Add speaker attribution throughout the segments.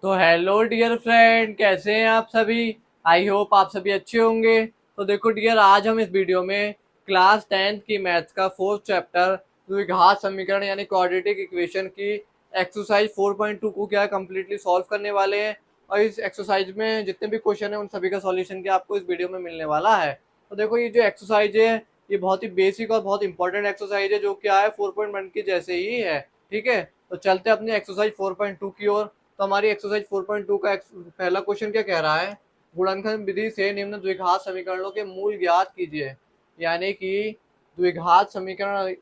Speaker 1: तो hello dear friend, कैसे हैं आप सभी। आई होप आप सभी अच्छे होंगे। तो देखो डियर, आज हम इस वीडियो में क्लास 10th की मैथ्स का फोर्थ चैप्टर द्विघात समीकरण यानी क्वाड्रेटिक इक्वेशन की एक्सरसाइज 4.2 को क्या कम्प्लीटली सॉल्व करने वाले हैं। और इस एक्सरसाइज में जितने भी क्वेश्चन है उन सभी का सॉल्यूशन क्या आपको इस वीडियो में मिलने वाला है। तो देखो, ये जो एक्सरसाइज है ये बहुत ही बेसिक और बहुत इंपॉर्टेंट एक्सरसाइज है, जो क्या है 4.1 की जैसे ही है। ठीक है, तो चलते हैं अपनी एक्सरसाइज 4.2 की ओर। तो हमारी एक्सरसाइज 4.2 का पहला क्वेश्चन क्या कह रहा है, गुणनखंड विधि से निम्न द्विघात समीकरणों के मूल ज्ञात कीजिए। यानी कि द्विघात समीकरण,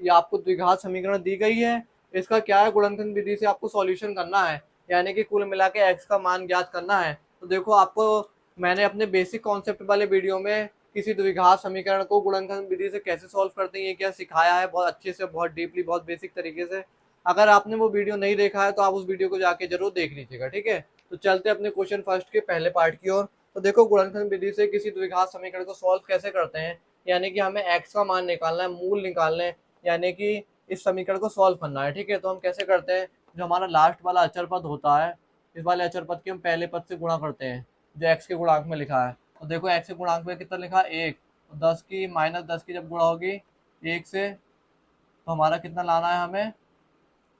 Speaker 1: या आपको द्विघात समीकरण दी गई है, इसका क्या है, गुणनखंड विधि से आपको सॉल्यूशन करना है, यानी कि कुल मिला के एक्स का मान ज्ञात करना है। तो देखो, आपको मैंने अपने बेसिक कॉन्सेप्ट वाले वीडियो में किसी द्विघात समीकरण को गुणनखंड विधि से कैसे सॉल्व करते हैं ये क्या सिखाया है, बहुत अच्छे से, बहुत डीपली, बहुत बेसिक तरीके से। अगर आपने वो वीडियो नहीं देखा है तो आप उस वीडियो को जाके जरूर देख लीजिएगा। ठीक है, तो चलते हैं अपने क्वेश्चन फर्स्ट के पहले पार्ट की ओर। तो देखो, गुणनखंड विधि से किसी द्विघात समीकरण को सॉल्व कैसे करते हैं, यानी कि हमें एक्स का मान निकालना है, मूल निकालना है, यानी कि इस समीकरण को सॉल्व करना है। ठीक है, तो हम कैसे करते हैं, जो हमारा लास्ट वाला अचर पद होता है, इस वाले अचर पद के हम पहले पद से गुणा करते हैं, जो एक्स के गुणांक में लिखा है। तो देखो, एक्स के गुणांक में कितना लिखा है, एक। तो 10 की माइनस 10 की जब गुणा होगी एक से, तो हमारा कितना लाना है, हमें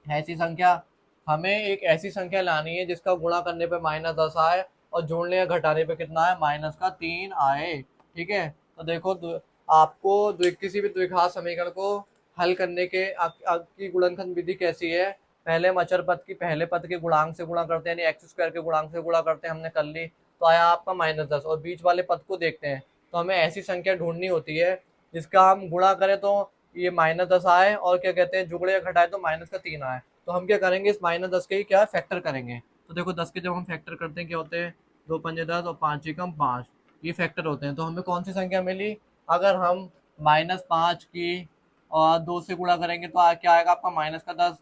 Speaker 1: ऐसी संख्या, हमें एक ऐसी संख्या लानी है जिसका गुणा करने पे -10 आए और जोड़ने या घटाने पे कितना आए, -3 आए। ठीक है, तो देखो, आपको किसी भी द्विघात समीकरण को हल करने के आपकी गुणनखंड विधि कैसी है, पहले हम अचर पद की पहले पद के गुणांक से गुणा करते हैं, यानी एक्स स्क्वायर के गुणांक से गुणा करते हैं, हमने कर ली, तो आया आपका -10। और बीच वाले पद को देखते हैं, तो हमें ऐसी संख्या ढूंढनी होती है जिसका हम गुणा करें तो ये -10 आए, और क्या कहते हैं, जुगड़े या घटाए तो -3 आए। तो हम क्या करेंगे, इस -10 के ही क्या फैक्टर करेंगे। तो देखो, 10 के जब हम फैक्टर करते हैं क्या होते हैं, 2 पंजे 10 और 5 एकम 5, ये फैक्टर होते हैं। तो हमें कौन सी संख्या मिली, अगर हम -5 की और 2 से गुणा करेंगे तो क्या आएगा आपका -10,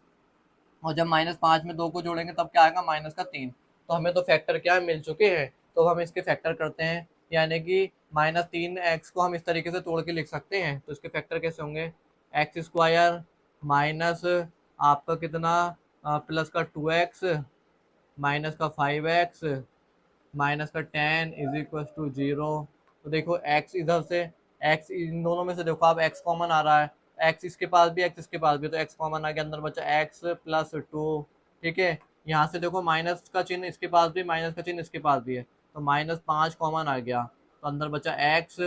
Speaker 1: और जब -5 में 2 को जोड़ेंगे तब क्या आएगा, -3। तो हमें तो फैक्टर क्या है, मिल चुके हैं। तो हम इसके फैक्टर करते हैं, यानी कि -3x को हम इस तरीके से तोड़ के लिख सकते हैं। तो इसके फैक्टर कैसे होंगे, एक्स स्क्वायर माइनस आपका कितना, प्लस का 2x माइनस का 5x माइनस का 10 इज इक्वल टू 0। तो देखो, x इधर से, x इन दोनों में से देखो, आप x कॉमन आ रहा है, x इसके पास भी, x इसके पास भी, तो x कॉमन आ गया, अंदर बचा x प्लस 2। ठीक है, यहाँ से देखो, माइनस का चिन्ह इसके पास भी, माइनस का चिन्ह इसके पास भी है, तो -5 कॉमन आ गया, तो अंदर बचा x।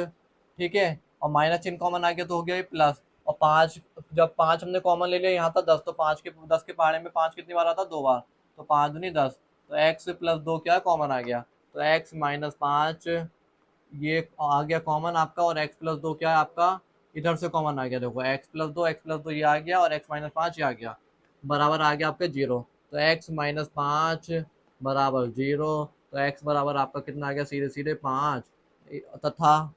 Speaker 1: ठीक है, और माइनस चिन्ह कॉमन आ गया तो हो गया ये प्लस। और 5, जब 5 हमने कॉमन ले लिया, यहाँ था 10, तो 10 के पहाड़े में 5 कितनी बार आता, 2 बार, तो 5 दूनी 10, तो x प्लस 2 क्या कॉमन आ गया, तो x -5 ये आ गया कॉमन आपका, और x प्लस 2 क्या है आपका, इधर से कॉमन आ गया, देखो x प्लस 2 ये आ गया, और x -5 ये आ गया, बराबर आ गया आपका 0। तो x -5 बराबर 0। तो x बराबर आपका कितना आ गया, सीधे सीधे 5, तथा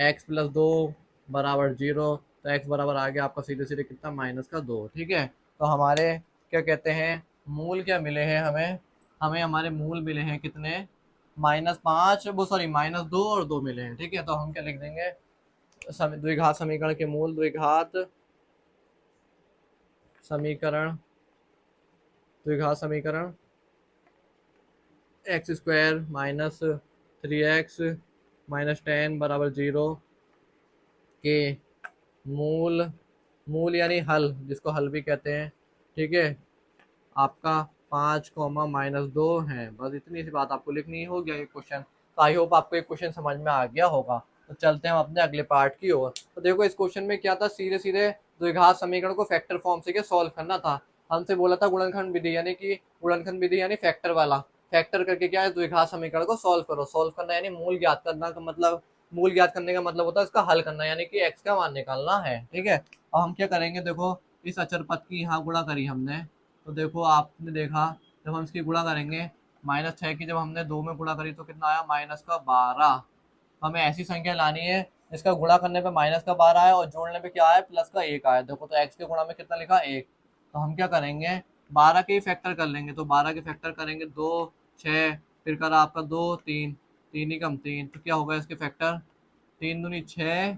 Speaker 1: x+2 बराबर 0। तो x बराबर आ गया आपका सीधे सीधे कितना, -2। ठीक है, तो हमारे क्या कहते हैं, मूल क्या मिले हैं हमें, हमें हमारे मूल मिले हैं कितने, -5, वो सॉरी -2 और 2 मिले हैं। ठीक है, तो हम क्या लिख देंगे, द्विघात समीकरण के मूल, द्विघात समीकरण, द्विघात समीकरण एक्स स्क्वायर -3x -10 बराबर 0 के मूल, मूल यानी हल, जिसको हल भी कहते हैं। ठीक है, आपका 5, -2 है, बस इतनी सी बात आपको लिखनी हो गया ये क्वेश्चन। तो आई होप आपको ये क्वेश्चन समझ में आ गया होगा। तो चलते हैं हम अपने अगले पार्ट की ओर। तो देखो, इस क्वेश्चन में क्या था, सीधे सीधे द्विघात समीकरण को फैक्टर फॉर्म से क्या सॉल्व करना था। हमसे बोला था गुणनखंड विधि, यानी कि गुणनखंड विधि यानी फैक्टर वाला, फैक्टर करके क्या है, द्विघात समीकरण को सॉल्व करो। सॉल्व करना यानी मूल ज्ञात करना का मतलब, मूल ज्ञात करने का मतलब होता है इसका हल करना, यानी कि एक्स का मान निकालना है। ठीक है, अब हम क्या करेंगे, देखो, इस अचर पद की यहाँ गुणा करी हमने, तो देखो आपने देखा, जब हम इसकी गुणा करेंगे, -6 की जब हमने 2 में गुणा करी तो कितना आया, -12। हमें ऐसी संख्या लानी है जिसका गुणा करने पे -12 आया और जोड़ने पे क्या आया, +1 आया। देखो, तो x के गुणा में कितना लिखा, 1। तो हम क्या करेंगे, 12 के ही फैक्टर कर लेंगे। तो 12 के फैक्टर करेंगे, 2 6, फिर करा आपका 2 3, 3 ही कम 3, तो क्या होगा इसके फैक्टर, 3 दूनी 6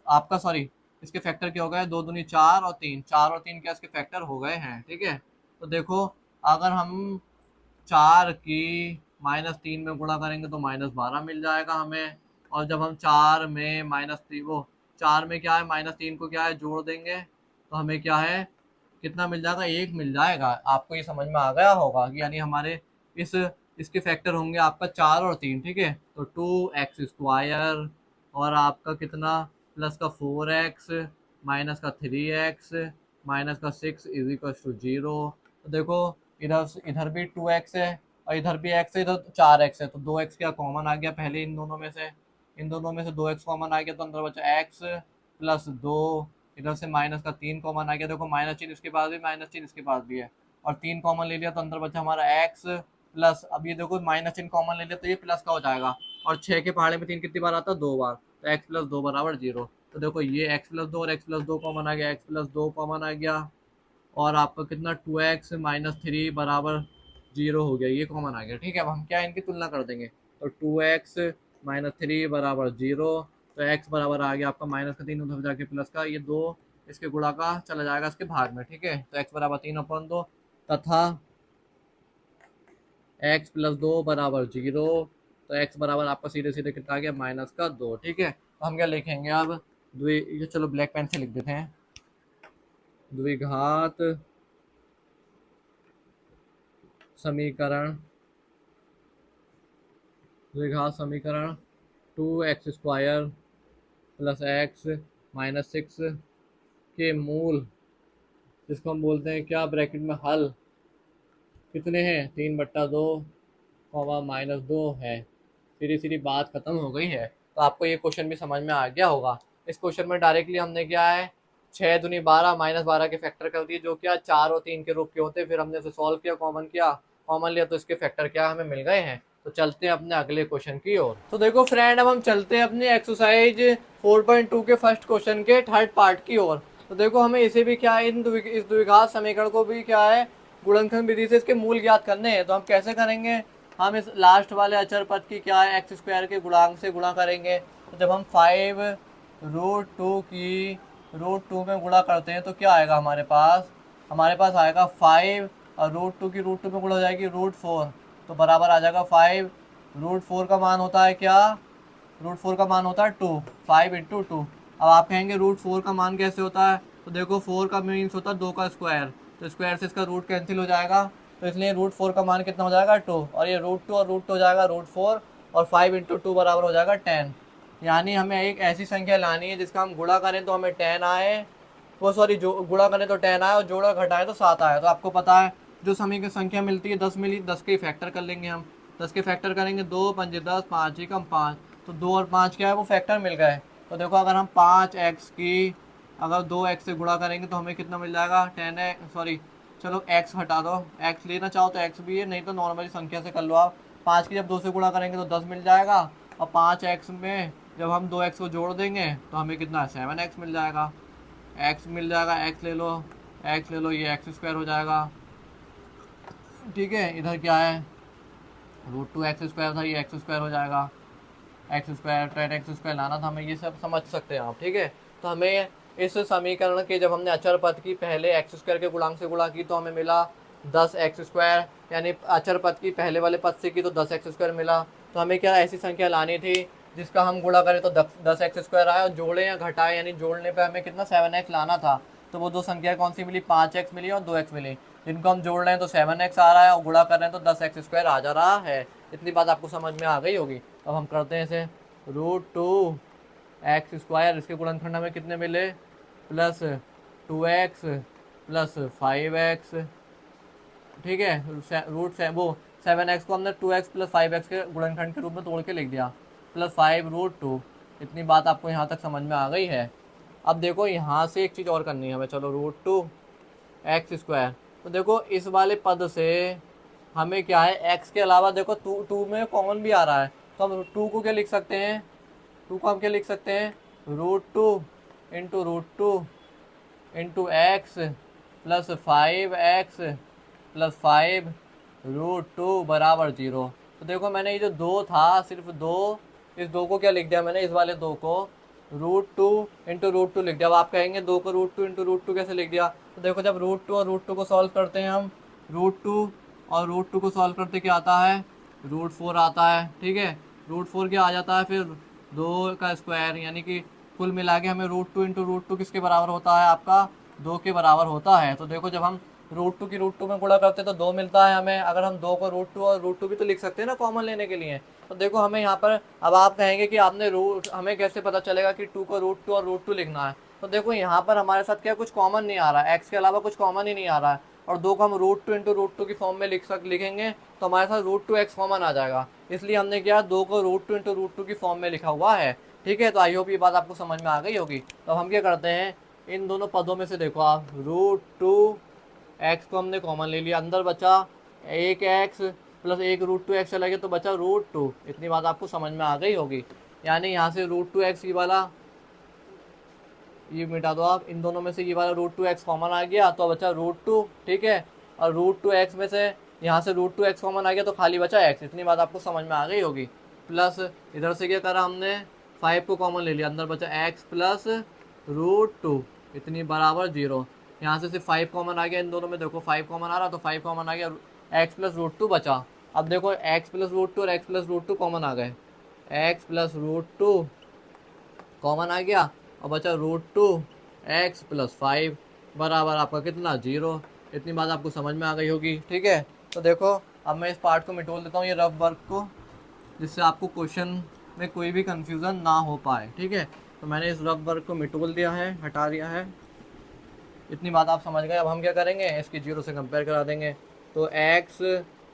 Speaker 1: आपका, सॉरी, इसके फैक्टर क्या हो गए, 2 दूनी 4 और 3, 4 और 3 क्या इसके फैक्टर हो गए हैं। ठीक है, तो देखो अगर हम 4 की -3 में गुणा करेंगे तो -12 मिल जाएगा हमें। और जब हम 4 में -3 वो 4 में क्या है -3 को क्या है जोड़ देंगे तो हमें क्या है कितना मिल जाएगा, 1 मिल जाएगा। आपको ये समझ में आ गया होगा कि यानी हमारे इस इसके फैक्टर होंगे आपका 4 और 3, ठीक है। तो 2x² और आपका कितना प्लस का 4x माइनस का 3x माइनस का 6 इज इक्वल टू 0। तो देखो इधर इधर भी 2x है और इधर भी x है, इधर 4x है, तो 2x क्या कॉमन आ गया पहले इन दोनों में से 2x कॉमन आ गया तो अंदर बचा x प्लस 2। इधर से माइनस का 3 कॉमन आ गया, देखो माइनस चिन्ह इसके पास भी माइनस चिन्ह इसके पास भी है और 3 कॉमन ले लिया तो अंदर बचा हमारा x प्लस, अब ये देखो माइनस चिन्ह कॉमन ले लिया तो ये प्लस का हो जाएगा। और 6 के पहाड़े में 3 कितनी बार आता है, 2 बार, तो x प्लस 2 बराबर 0। तो देखो ये x प्लस 2 और x प्लस 2 कॉमन आ गया, x प्लस 2 कॉमन आ गया और आपका कितना 2x माइनस 3 बराबर 0 हो गया, ये कॉमन आ गया, ठीक है। अब हम क्या इनकी तुलना कर देंगे तो 2x माइनस 3 बराबर 0, तो x बराबर आ गया आपका माइनस का 3 उधर जाके प्लस का ये 2 इसके गुणा का चला जाएगा इसके भाग में, ठीक है। तो x बराबर 3/2 तथा x प्लस 2 बराबर 0, तो x बराबर आपका सीधे सीधे कितना आ गया -2, ठीक है। तो हम क्या लिखेंगे अब ये चलो ब्लैक पेन से लिख देते हैं, द्विघात समीकरण द्विघात समीकरण 2x² प्लस x माइनस 6 के मूल, जिसको हम बोलते हैं क्या ब्रैकेट में हल, कितने हैं 3/2 -2 है। सीधी सीधी बात खत्म हो गई है। तो आपको ये क्वेश्चन भी समझ में आ गया होगा। इस क्वेश्चन में डायरेक्टली हमने क्या है 6 दूनी 12 -12 के फैक्टर कर दिए जो क्या 4 और 3 के रूप के होते, फिर हमने इसे सॉल्व किया, कॉमन लिया तो इसके फैक्टर क्या हमें मिल गए हैं। तो चलते हैं अपने अगले क्वेश्चन की ओर। तो देखो फ्रेंड अब हम चलते हैं अपने एक्सरसाइज 4.2 के फर्स्ट क्वेश्चन के थर्ड पार्ट की ओर। तो देखो हमें इसे भी क्या है इस द्विघात समीकरण को भी क्या है गुणनखंड विधि से इसके मूल ज्ञात करने हैं। तो हम कैसे करेंगे, हम इस लास्ट वाले अचर पद की क्या है x² के गुणांक से गुणा करेंगे। तो जब हम 5√2 की √2 में गुणा करते हैं तो क्या आएगा हमारे पास आएगा 5 और √2 की √2 में गुणा हो जाएगी √4, तो बराबर आ जाएगा 5। √4 का मान होता है क्या, √4 का मान होता है 2, 5 × 2। अब आप कहेंगे √4 का मान कैसे होता है, तो देखो 4 का मीन्स होता है 2 का स्क्वायर, तो स्क्वायर से इसका रूट कैंसिल हो जाएगा, तो इसलिए √4 का मान कितना हो जाएगा 2, और ये √2 और √2 हो जाएगा √4 और 5 × 2 बराबर हो जाएगा 10। यानी हमें एक ऐसी संख्या लानी है जिसका हम गुणा करें तो हमें 10 आए, वो सॉरी जो गुणा करें तो 10 आए और जोड़ा घटाएं तो 7 आए। तो आपको पता है जो समय की संख्या मिलती है 10 मिली, 10 के फैक्टर कर लेंगे हम, 10 के फैक्टर करेंगे 2 5 10 5 एकम 5, तो 2 और 5 क्या है वो फैक्टर मिल गए। तो देखो अगर हम 5x की अगर 2x से गुणा करेंगे तो हमें कितना मिल जाएगा 10 है, सॉरी चलो x हटा दो, x लेना चाहो तो x भी है, नहीं तो नॉर्मली संख्या से कर लो आप। 5 की जब 2 से गुणा करेंगे तो 10 मिल जाएगा और 5x में जब हम 2x को जोड़ देंगे तो हमें कितना 7x मिल जाएगा, x मिल जाएगा, x ले लो ये x² हो जाएगा, ठीक है। इधर क्या है √2x² था, ये x² हो जाएगा, x² 10x² लाना था हमें, ये सब समझ सकते हैं आप, ठीक है। तो हमें इस समीकरण के जब हमने अचर पद की पहले x² के गुणांक से गुणा की तो हमें मिला 10x², यानी अचर पद की पहले वाले पद से की तो 10x² मिला। तो हमें क्या ऐसी संख्या लानी थी जिसका हम गुणा करें तो 10x² आए और जोड़े या घटाए, यानी जोड़ने पे हमें कितना 7x लाना था। तो वो दो संख्या कौन सी मिली, 5x मिली और 2x मिली, जिनको हम जोड़ रहे हैं तो 7x आ रहा है और गुणा कर रहे हैं तो 10x² आ जा रहा है। इतनी बात आपको समझ में आ गई होगी। अब हम करते हैं इसे √2x², इसके गुणनखंड हमें कितने मिले प्लस 2x प्लस 5x, ठीक है। वो 7x को हमने 2x प्लस 5x के गुणनखंड के रूप में तोड़ के लिख दिया, प्लस 5√2। इतनी बात आपको यहाँ तक समझ में आ गई है। अब देखो यहाँ से एक चीज़ और करनी है हमें, चलो √2x², तो देखो इस वाले पद से हमें क्या है x के अलावा देखो 2 में कॉमन भी आ रहा है, तो हम 2 को क्या लिख सकते हैं, 2 को हम क्या लिख सकते हैं √2 into x plus 5x plus 5√2 बराबर 0। तो देखो मैंने ये जो 2 था सिर्फ 2, इस 2 को क्या लिख दिया मैंने, इस वाले 2 को √2 इंटू √2 लिख दिया। अब आप कहेंगे 2 को √2 इंटू √2 कैसे लिख दिया, तो देखो जब √2 और √2 को सॉल्व करते हैं हम √2 और √2 को सॉल्व करते क्या आता है, √4 आता है। ठीक है, √4 क्या आ जाता है फिर, 2 का स्क्वायर, यानी कि कुल मिला के हमें √2 इंटू √2 किसके बराबर होता है, आपका 2 के बराबर होता है। तो देखो जब हम √2 की √2 में गुणा करते हैं तो 2 मिलता है हमें। अगर हम 2 को √2 और √2 भी तो लिख सकते हैं ना कॉमन लेने के लिए। तो देखो हमें यहाँ पर, अब आप कहेंगे कि आपने रूट, हमें कैसे पता चलेगा कि 2 को √2 और √2 लिखना है। तो देखो यहाँ पर हमारे साथ क्या कुछ कॉमन नहीं आ रहा है, एक्स के अलावा कुछ कॉमन ही नहीं आ रहा है। और 2 को हम √2 इंटू √2 की फॉर्म में लिखेंगे तो हमारे साथ √2x कॉमन आ जाएगा। इसलिए हमने क्या 2 को √2 इंटू √2 की फॉर्म में लिखा हुआ है। ठीक है, तो आई होप ये बात आपको समझ में आ गई होगी। तो हम क्या करते हैं, इन दोनों पदों में से देखो आप, √2x को हमने कॉमन ले लिया, अंदर बचा 1x प्लस 1 √2x चला गया तो बचा √2। इतनी बात आपको समझ में आ गई होगी। यानी यहाँ से √2x ये वाला ये मिटा दो आप, इन दोनों में से ये वाला √2x कॉमन आ गया तो बचा √2। ठीक है, और √2x में से यहाँ से √2x कॉमन आ गया तो खाली बचा x। इतनी बात आपको समझ में आ गई होगी। प्लस इधर से क्या करा हमने, 5 को कॉमन ले लिया, अंदर बचा x प्लस √2, इतनी बराबर 0। यहाँ से सिर्फ 5 कॉमन आ गया, इन दोनों में देखो 5 कॉमन आ रहा तो 5 कॉमन आ गया, x प्लस √2 बचा। अब देखो x प्लस √2 और x प्लस √2 कॉमन आ गए, x प्लस √2 कॉमन आ गया और बचा √2x प्लस 5 बराबर आपका कितना, 0। इतनी बात आपको समझ में आ गई होगी। ठीक है, तो देखो अब मैं इस पार्ट को मिटोल देता हूँ, ये रफ वर्क को, जिससे आपको क्वेश्चन में कोई भी कंफ्यूजन ना हो पाए। ठीक है, तो मैंने इस रफ वर्क को मिटोल दिया है, हटा दिया है। इतनी बात आप समझ गए। अब हम क्या करेंगे, इसकी 0 से कंपेयर करा देंगे। तो x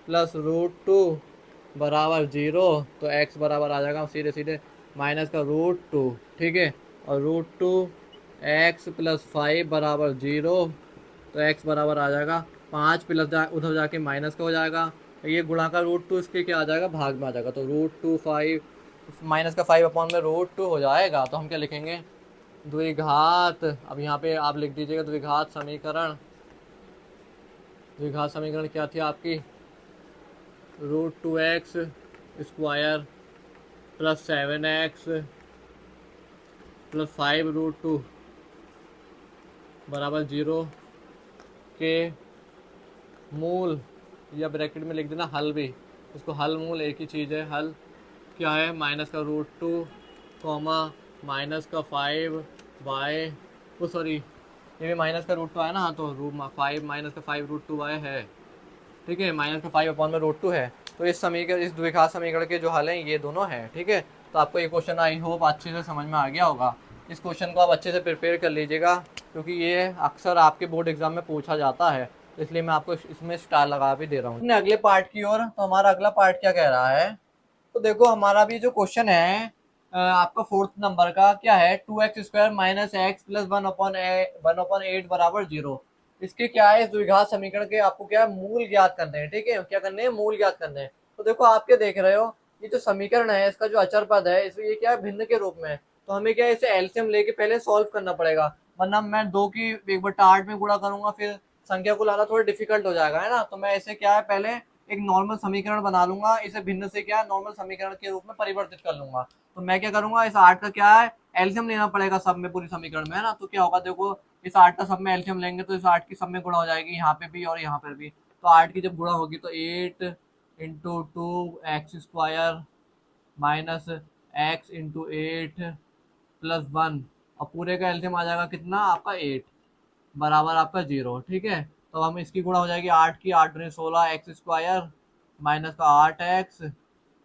Speaker 1: प्लस √2 बराबर 0, तो x बराबर आ जाएगा सीधे सीधे माइनस का √2। ठीक है, और √2 x प्लस 5 बराबर 0, तो x बराबर आ जाएगा 5 प्लस उधर जाके माइनस का हो जाएगा, ये गुणा का √2 इसके क्या आ जाएगा, भाग में आ जाएगा। तो √2 5 माइनस का 5 अपॉन में √2 हो जाएगा। तो हम क्या लिखेंगे, द्विघात, अब यहाँ पे आप लिख दीजिएगा द्विघात समीकरण। द्विघात समीकरण क्या थी आपकी, √2x square plus 7x plus 5 √2 बराबर 0 के मूल, या ब्रैकेट में लिख देना हल भी, इसको हल मूल एक ही चीज़ है। हल क्या है, माइनस का √2 कॉमा माइनस का 5 बाय, वो सॉरी ये भी माइनस का √2 है ना, हाँ तो √5 माइनस का 5 √2 बाय है। ठीक है, माइनस का 5 अपॉन में √2 है। तो इस समीकरण, इस द्विघात समीकरण के जो हल हैं ये दोनों हैं। ठीक है, तो आपको ये क्वेश्चन आई होप अच्छे से समझ में आ गया होगा। इस क्वेश्चन को आप अच्छे से प्रिपेयर कर लीजिएगा, क्योंकि ये अक्सर आपके बोर्ड एग्जाम में पूछा जाता है, तो इसलिए मैं आपको इसमें स्टार लगा भी दे रहा हूँ। अगले पार्ट की ओर, तो हमारा अगला पार्ट क्या कह रहा है, तो देखो हमारा भी जो क्वेश्चन है आपका 4th नंबर का क्या है, 2x square minus x plus 1/8 बराबर 0। इसके क्या है, इस द्विघात समीकरण के आपको क्या है, मूल ज्ञात करने हैं। ठीक है, क्या करने हैं, मूल ज्ञात करने हैं। तो देखो आप क्या देख रहे हो, ये जो समीकरण है इसका जो अचर पद है, इसमें ये क्या है, भिन्न के रूप में है। तो हमें क्या है, इसे एलसीएम लेके पहले सॉल्व करना पड़ेगा, वरना मैं 2 की एक बटा 8 में गुणा करूंगा फिर संख्या को लाना थोड़ा डिफिकल्ट हो जाएगा, है ना। तो मैं इसे क्या है, पहले एक नॉर्मल समीकरण बना लूंगा, इसे भिन्न से क्या है, नॉर्मल समीकरण के रूप में परिवर्तित कर लूंगा। तो मैं क्या करूंगा, इस 8 का क्या है, एलसीएम लेना पड़ेगा सब में, पूरी समीकरण में, है ना। तो क्या होगा, देखो इस 8 का सब में एलसीएम लेंगे तो इस 8 की सब में गुणा हो जाएगी, यहाँ पे भी और यहाँ पर भी। तो 8 की जब गुणा होगी तो 8 into 2x² minus x into 8 plus 1, और पूरे का एलसीएम आ जाएगा कितना आपका 8 बराबर आपका 0। ठीक है, तो हम इसकी गुणा हो जाएगी 8 की, 8 दूनी 16 x² माइनस का 8x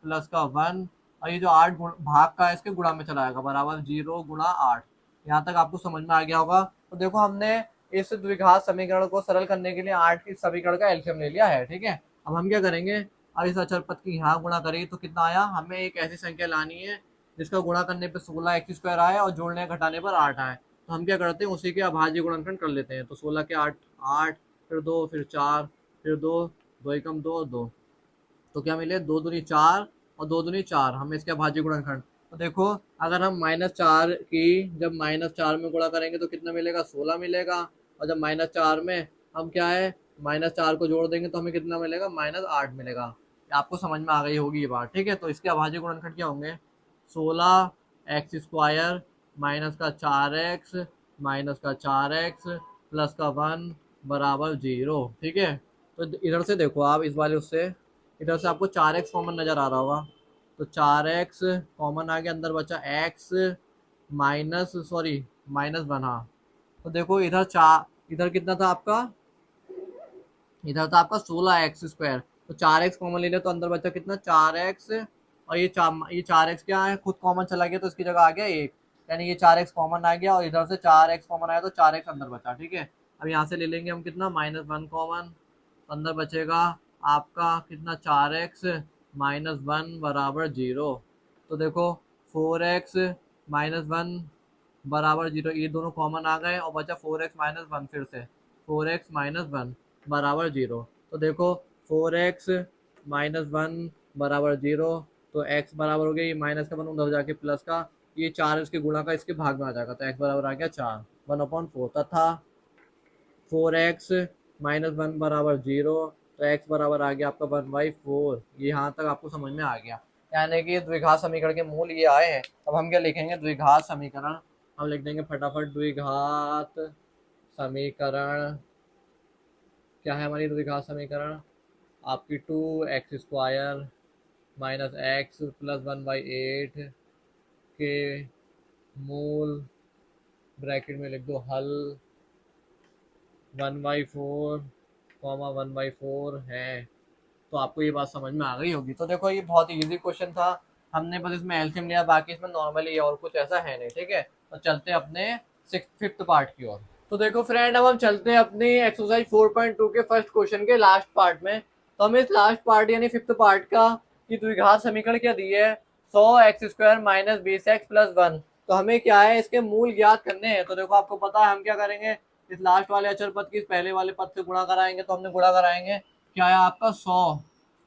Speaker 1: प्लस का 1, और ये जो 8 भाग का है इसके गुणा में चला जाएगा बराबर 0 गुणा 8। यहाँ तक आपको समझ में आ गया होगा। तो देखो हमने इस द्विघात समीकरण को सरल करने के लिए 8 की समीकरण का एलसीएम ले लिया है। ठीक है, अब हम क्या करेंगे, अब इस अचर पद की यहाँ गुणा करेंगे तो कितना आया, हमें एक ऐसी संख्या लानी है जिसका गुणा करने पर 16x² आए और जोड़ने घटाने पर 8 आए। तो हम क्या करते हैं, उसी के अभाज्य गुणनखंड कर लेते हैं। तो 16 के 8 8, फिर 2, फिर 4, फिर 2, 2 एकम 2 2, तो क्या मिले, 2 दूनी 4 और 2 दूनी 4, हम इसके अभाज्य गुणनखंड। तो देखो अगर हम -4 की जब -4 में गुणा करेंगे तो कितना मिलेगा, 16 मिलेगा, और जब -4 में हम क्या है, -4 को जोड़ देंगे तो हमें कितना मिलेगा, -8 मिलेगा। आपको समझ में आ गई होगी ये बात। ठीक है, तो इसके अभाज्य गुणनखंड क्या होंगे, 16x² माइनस का 4x माइनस का 4x प्लस का 1 बराबर 0। ठीक है, तो इधर से देखो आप इस वाले उससे, इधर से आपको 4x कॉमन नज़र आ रहा होगा। तो 4x कॉमन आ गया, अंदर बचा x माइनस सॉरी -1। हाँ, तो देखो इधर इधर कितना था आपका, इधर था आपका 16x²। तो 4x कॉमन ले लिया तो अंदर बचा कितना, 4x। और ये 4x क्या है, खुद कॉमन चला गया तो इसकी जगह आ गया 1, यानी ये 4x कॉमन आ गया और इधर से 4x कॉमन आया तो 4x अंदर बचा। ठीक है, अब यहाँ से ले लेंगे हम कितना, -1 कॉमन, अंदर बचेगा आपका कितना, 4x - 1 बराबर 0। तो देखो 4x -1 बराबर 0, ये दोनों कॉमन आ गए और बचा 4x - 1। फिर से 4x - 1 बराबर 0। तो देखो 4x - 1 बराबर 0, तो x बराबर हो गया, ये माइनस का 1 उधर जाके प्लस का, ये 4 इसके गुणा का इसके भाग में आ जाएगा, तो x बराबर आ गया 4, 1/4। तथा 4x - 1 बराबर 0, तो x बराबर आ गया आपका 1/4। ये यहाँ तक आपको समझ में आ गया, यानी कि द्विघात समीकरण के मूल ये आए हैं। अब हम क्या लिखेंगे, द्विघात समीकरण हम लिख देंगे फटाफट। द्विघात समीकरण क्या है हमारी द्विघात समीकरण, आपकी 2x² - x + 1/8 के मूल ब्रैकेट में लिख दो हल 1/4, 1/4 है। तो आपको ये बात समझ में आ गई होगी। तो देखो ये बहुत ही इजी क्वेश्चन था, हमने बस इसमें एल्शियम लिया, बाकी इसमें नॉर्मली और कुछ ऐसा है नहीं। ठीक है, तो चलते हैं अपने 5th पार्ट की ओर। तो देखो फ्रेंड, अब हम चलते हैं अपनी एक्सरसाइज 4.2 के फर्स्ट क्वेश्चन के लास्ट पार्ट में। तो हमें इस लास्ट पार्ट यानी 5th पार्ट का कि द्विघात समीकरण क्या दी है, 100x² - 20x + 1। तो हमें क्या है, इसके मूल ज्ञात करने हैं। तो देखो आपको पता है हम क्या करेंगे, इस लास्ट वाले अचर पद की इस पहले वाले पद से गुणा कराएंगे। तो हमने गुणा कराएंगे, क्या है आपका 100,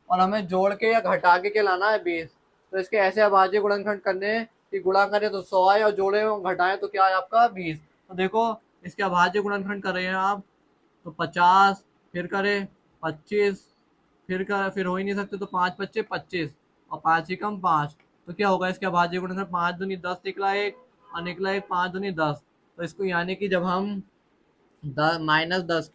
Speaker 1: और हमें जोड़ के या घटा के क्या लाना है, 20। तो इसके ऐसे अभाज्य गुणनखंड करने हैं कि गुणा करें तो 100 आए और जोड़े घटाएं तो क्या है आपका 20। तो देखो इसके अभाज्य गुणनखंड कर रहे हैं आप, तो 50, फिर करें 25, फिर हो ही नहीं सकते तो 5 × 5 = 25 और 5 ही कम 5। तो क्या होगा, इसके अभाज्य गुणनखंड 5 दूनी 10 निकला एक, और निकला एक 5 दूनी 10। तो इसको यानी कि जब हम -10x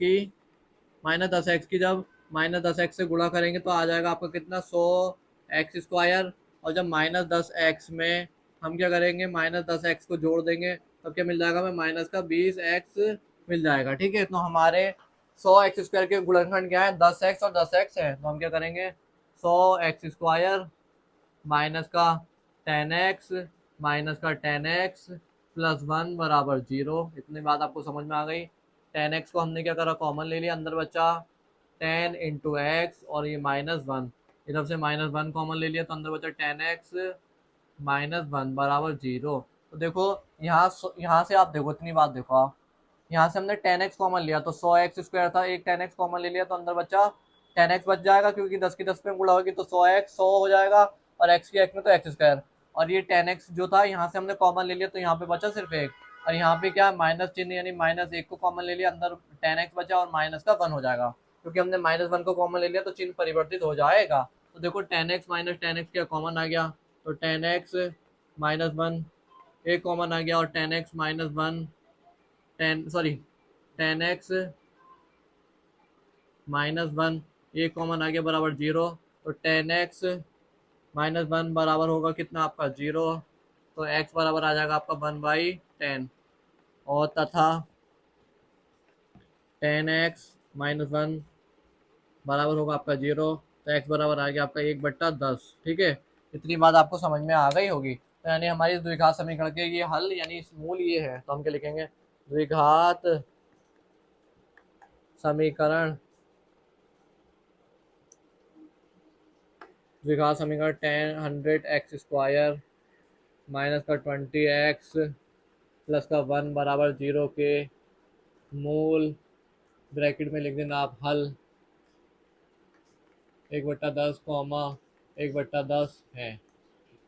Speaker 1: की जब -10x से गुणा करेंगे तो आ जाएगा आपका कितना, 100x²। और जब -10x में हम क्या करेंगे, -10x को जोड़ देंगे तब क्या मिल जाएगा, हमें माइनस का 20x मिल जाएगा। ठीक है, तो हमारे 100x² के गुणनखंड क्या है, 10x और 10x है। तो हम क्या करेंगे, 100x² माइनस का 10x माइनस का 10x + 1 बराबर 0। इतनी बात आपको समझ में आ गई। 10x को हमने क्या करा, कॉमन ले लिया, अंदर बचा 10 × x और ये -1, इधर से -1 कॉमन ले लिया तो अंदर बचा 10x -1 बराबर 0। तो देखो यहाँ से आप देखो, इतनी बात देखो आप, यहाँ से हमने 10x कॉमन लिया तो 100x² था, एक 10x कॉमन ले लिया तो अंदर बचा 10x बच जाएगा, क्योंकि 10 की 10 में गुणा होगी तो 100x 100 हो जाएगा, और x की x में तो x²। और ये 10x जो था यहाँ से हमने कॉमन ले लिया तो यहाँ पे बचा सिर्फ एक, और यहाँ पे क्या माइनस चिन्ह यानी -1 को कॉमन ले लिया, अंदर 10x बचा और माइनस का 1 हो जाएगा, क्योंकि हमने -1 को कॉमन ले लिया तो चिन्ह परिवर्तित हो जाएगा। तो देखो 10x - 10x क्या कॉमन आ गया, तो 10x - 1 एक कॉमन आ गया, और 10x - 1 10x -1 ये कॉमन आ गया बराबर 0। तो 10x - 1 बराबर होगा कितना आपका 0। तो x बराबर आ जाएगा आपका 1/10, और तथा 10x - 1 बराबर होगा आपका 0। तो x बराबर आ गया आपका 1/10। ठीक है, इतनी बात आपको समझ में आ गई होगी। तो यानी हमारी द्विघात समीकरण के ये हल यानी इस मूल ये है। तो हम क्या लिखेंगे, द्विघात समीकरण, द्विघात समीकरण 100x² माइनस का 20x प्लस का 1 बराबर 0 के मूल ब्रैकेट में लिख देना आप हल 1/10 1/10 है।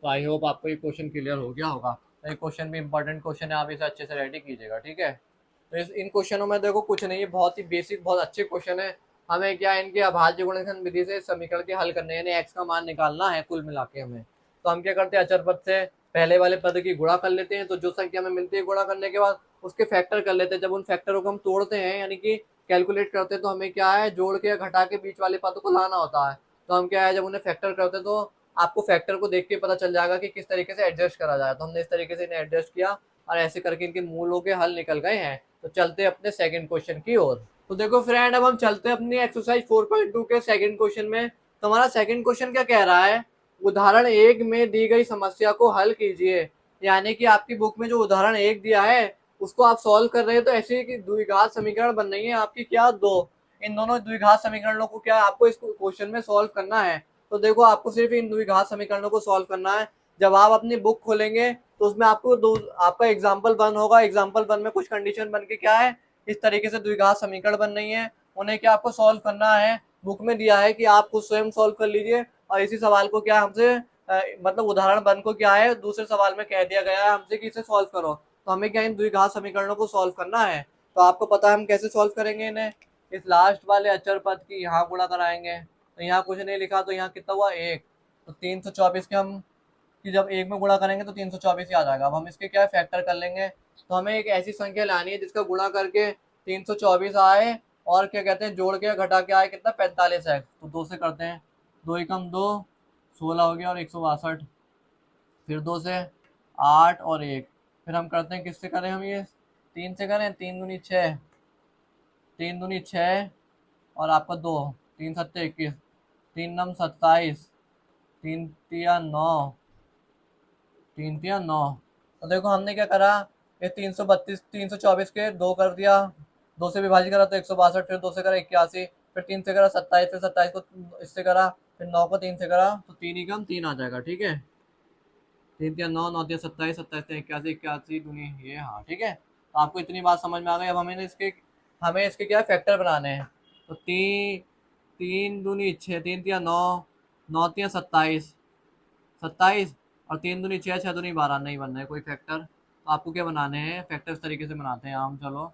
Speaker 1: तो आई होप आपको ये क्वेश्चन क्लियर हो गया होगा। तो ये क्वेश्चन भी इंपॉर्टेंट क्वेश्चन है, आप इसे अच्छे से रेडी कीजिएगा। ठीक है, तो इन क्वेश्चनों में देखो कुछ नहीं है, बहुत ही बेसिक बहुत अच्छे क्वेश्चन है। हमें क्या इनके अभाज्य गुणनखंड विधि से समीकरण के हल करने यानी x का मान निकालना है कुल मिला के हमें। तो हम क्या करते हैं, अचर पद से पहले वाले पद की गुणा कर लेते हैं, तो जो संख्या हमें मिलती है गुणा करने के बाद उसके फैक्टर कर लेते हैं। जब उन फैक्टरों को हम तोड़ते हैं यानी कि कैलकुलेट करते हैं तो हमें क्या है, जोड़ के या घटा के बीच वाले पद को लाना होता है। तो हम क्या है, जब उन्हें फैक्टर करते हैं तो आपको फैक्टर को देख के पता चल जाएगा कि किस तरीके से एडजस्ट करा जाए। तो हमने इस तरीके से इन्हें एडजस्ट किया और ऐसे करके इनके मूलों के हल निकल गए हैं। तो चलते हैं अपने सेकंड क्वेश्चन की ओर। तो देखो फ्रेंड, अब हम चलते हैं अपनी एक्सरसाइज 4.2 के सेकंड क्वेश्चन में। तो हमारा सेकंड क्वेश्चन क्या कह रहा है, उदाहरण 1 में दी गई समस्या को हल कीजिए। यानी कि आपकी बुक में जो उदाहरण 1 दिया है उसको आप सॉल्व कर रहे हैं। तो ऐसे कि द्विघात समीकरण बन रही है आपकी क्या, दो। इन दोनों द्विघात समीकरणों को क्या आपको इस क्वेश्चन में सॉल्व करना है। तो देखो आपको सिर्फ इन द्विघात समीकरणों को सॉल्व करना है। जब आप अपनी बुक खोलेंगे तो उसमें आपको दो, आपका एग्जाम्पल 1 होगा। एग्जाम्पल 1 में कुछ कंडीशन बन के क्या है, इस तरीके से द्विघात समीकरण बन रही है। उन्हें क्या आपको सॉल्व करना है। बुक में दिया है कि आप खुद स्वयं सॉल्व कर लीजिए। और इसी सवाल को क्या हमसे मतलब उदाहरण 1 को क्या है, दूसरे सवाल में कह दिया गया है हमसे कि इसे सॉल्व करो। तो हमें क्या इन द्विघात समीकरणों को सॉल्व करना है। तो आपको पता है हम कैसे सॉल्व करेंगे इन्हें। इस लास्ट वाले अचर पद की यहाँ गुणा कराएंगे। तो यहाँ कुछ नहीं लिखा, तो यहाँ कितना हुआ, 1। तो 324 के हम कि जब 1 में गुणा करेंगे तो 324 ही आ जाएगा। अब हम इसके क्या फैक्टर कर लेंगे। तो हमें एक ऐसी संख्या लानी है जिसका गुणा करके 324 आए और क्या कहते हैं, जोड़ के घटा के आए कितना, 45 है। तो 2 से करते हैं, 2 एकम 2, 16 हो गया और 162। फिर 2 से 8 और 1। फिर हम करते हैं, किससे करें हम ये, 3 से करें। 3 दूनी 6, 3 दूनी 6 और आपका 2, 3 सत्ते 21, 3 नम 27, 3 तिया 9, 3 तिया 9। तो देखो हमने क्या करा, ये 332 324 के 2 कर दिया, 2 से विभाजित करा तो 162, फिर 2 से करा 81, फिर 3 से करा 27, फिर 27 को इससे करा, फिर 9 को 3 से करा तो 3 ही कम 3 आ जाएगा। ठीक है, 3 तिया 9, 9 तिया 27, 27 तिया 81, 81 दूनी ये, हाँ ठीक है। तो आपको इतनी बात समझ में आ गई। अब हमें इसके क्या फैक्टर बनाने हैं। तो 3 दूनी 6, 3 तिया 9, 9 तिया 27, 27 और 3 दूनी 6, 6 दूनी 12, नहीं बनना है कोई फैक्टर। तो आपको क्या बनाने हैं, फैक्टर इस तरीके से बनाते हैं हम। चलो,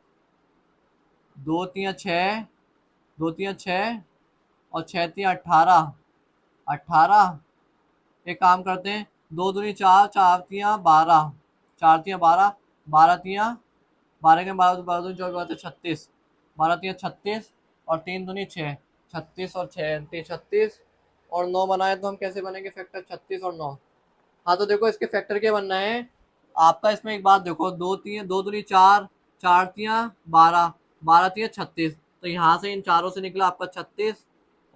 Speaker 1: 2 तिया 6, 2 तिया 6 और 6 तिया 18, 18। एक काम करते हैं, 2 दूनी 4, 4 तिया 12, 4 तिया 12, 12 तिया 12 के 12, 12 दूनी 24, 12 36, 12 तिया 36 और 3 दूनी 6, 36 और 6 36 और 9 बनाए तो हम कैसे बनेंगे फैक्टर, 36 और 9। हाँ तो देखो इसके फैक्टर क्या बनना है आपका। इसमें एक बात देखो, 2 दूनी 4, 4 तिया 12, 12 तिया 36। तो यहाँ से इन चारों से निकला आपका 36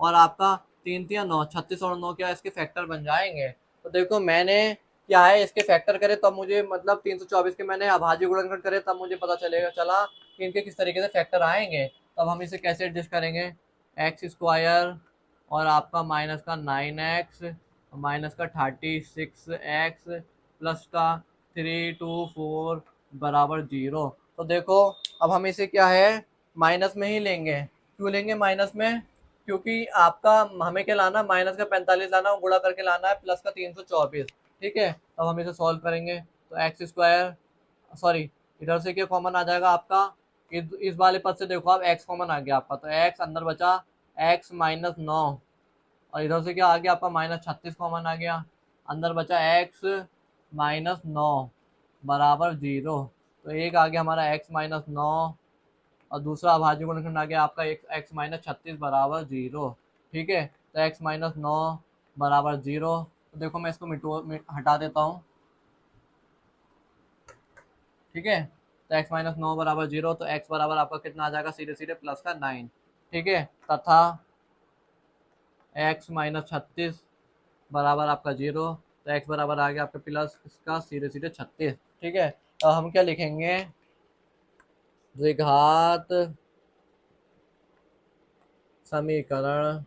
Speaker 1: और आपका 3 तिया 9, 36 और 9 क्या इसके फैक्टर बन जाएंगे। तो देखो मैंने क्या है, इसके फैक्टर करे तब मुझे मतलब 324 के मैंने अभाज्य गुणनखंड करे तब मुझे पता चला कि इनके किस तरीके से फैक्टर आएंगे। तब हम इसे कैसे एडजस्ट करेंगे, एक्स स्क्वायर और आपका माइनस का 9x माइनस का 36x प्लस का 324 बराबर 0। तो देखो अब हम इसे क्या है, माइनस में ही लेंगे। क्यों लेंगे माइनस में, क्योंकि आपका हमें क्या लाना, माइनस का 45 लाना, गुणा करके लाना है प्लस का 324। ठीक है, अब हम इसे सॉल्व करेंगे। तो एक्स स्क्वायर, सॉरी इधर से क्या कॉमन आ जाएगा आपका, इस वाले पद से देखो आप एक्स कॉमन आ गया आपका, तो एक्स अंदर बचा, एक्स माइनस 9 और इधर से क्या आ गया आपका, माइनस 36 कॉमन आ गया, अंदर बचा एक्स माइनस 9 बराबर 0। तो एक आ गया हमारा एक्स माइनस 9 और दूसरा अभाज्य गुणनखंड आ गया आपका एक्स माइनस 36 बराबर 0। ठीक है, तो एक्स माइनस 9 बराबर 0। तो देखो मैं इसको हटा देता हूँ। ठीक है, तो एक्स माइनस 9 बराबर 0, तो एक्स बराबर आपका कितना आ जाएगा, सीधे सीधे प्लस का 9। ठीक है, तथा एक्स माइनस 36 बराबर आपका 0, तो एक्स बराबर आ गया आपका प्लस इसका सीधे सीधे 36। ठीक है, तो हम क्या लिखेंगे, द्विघात समीकरण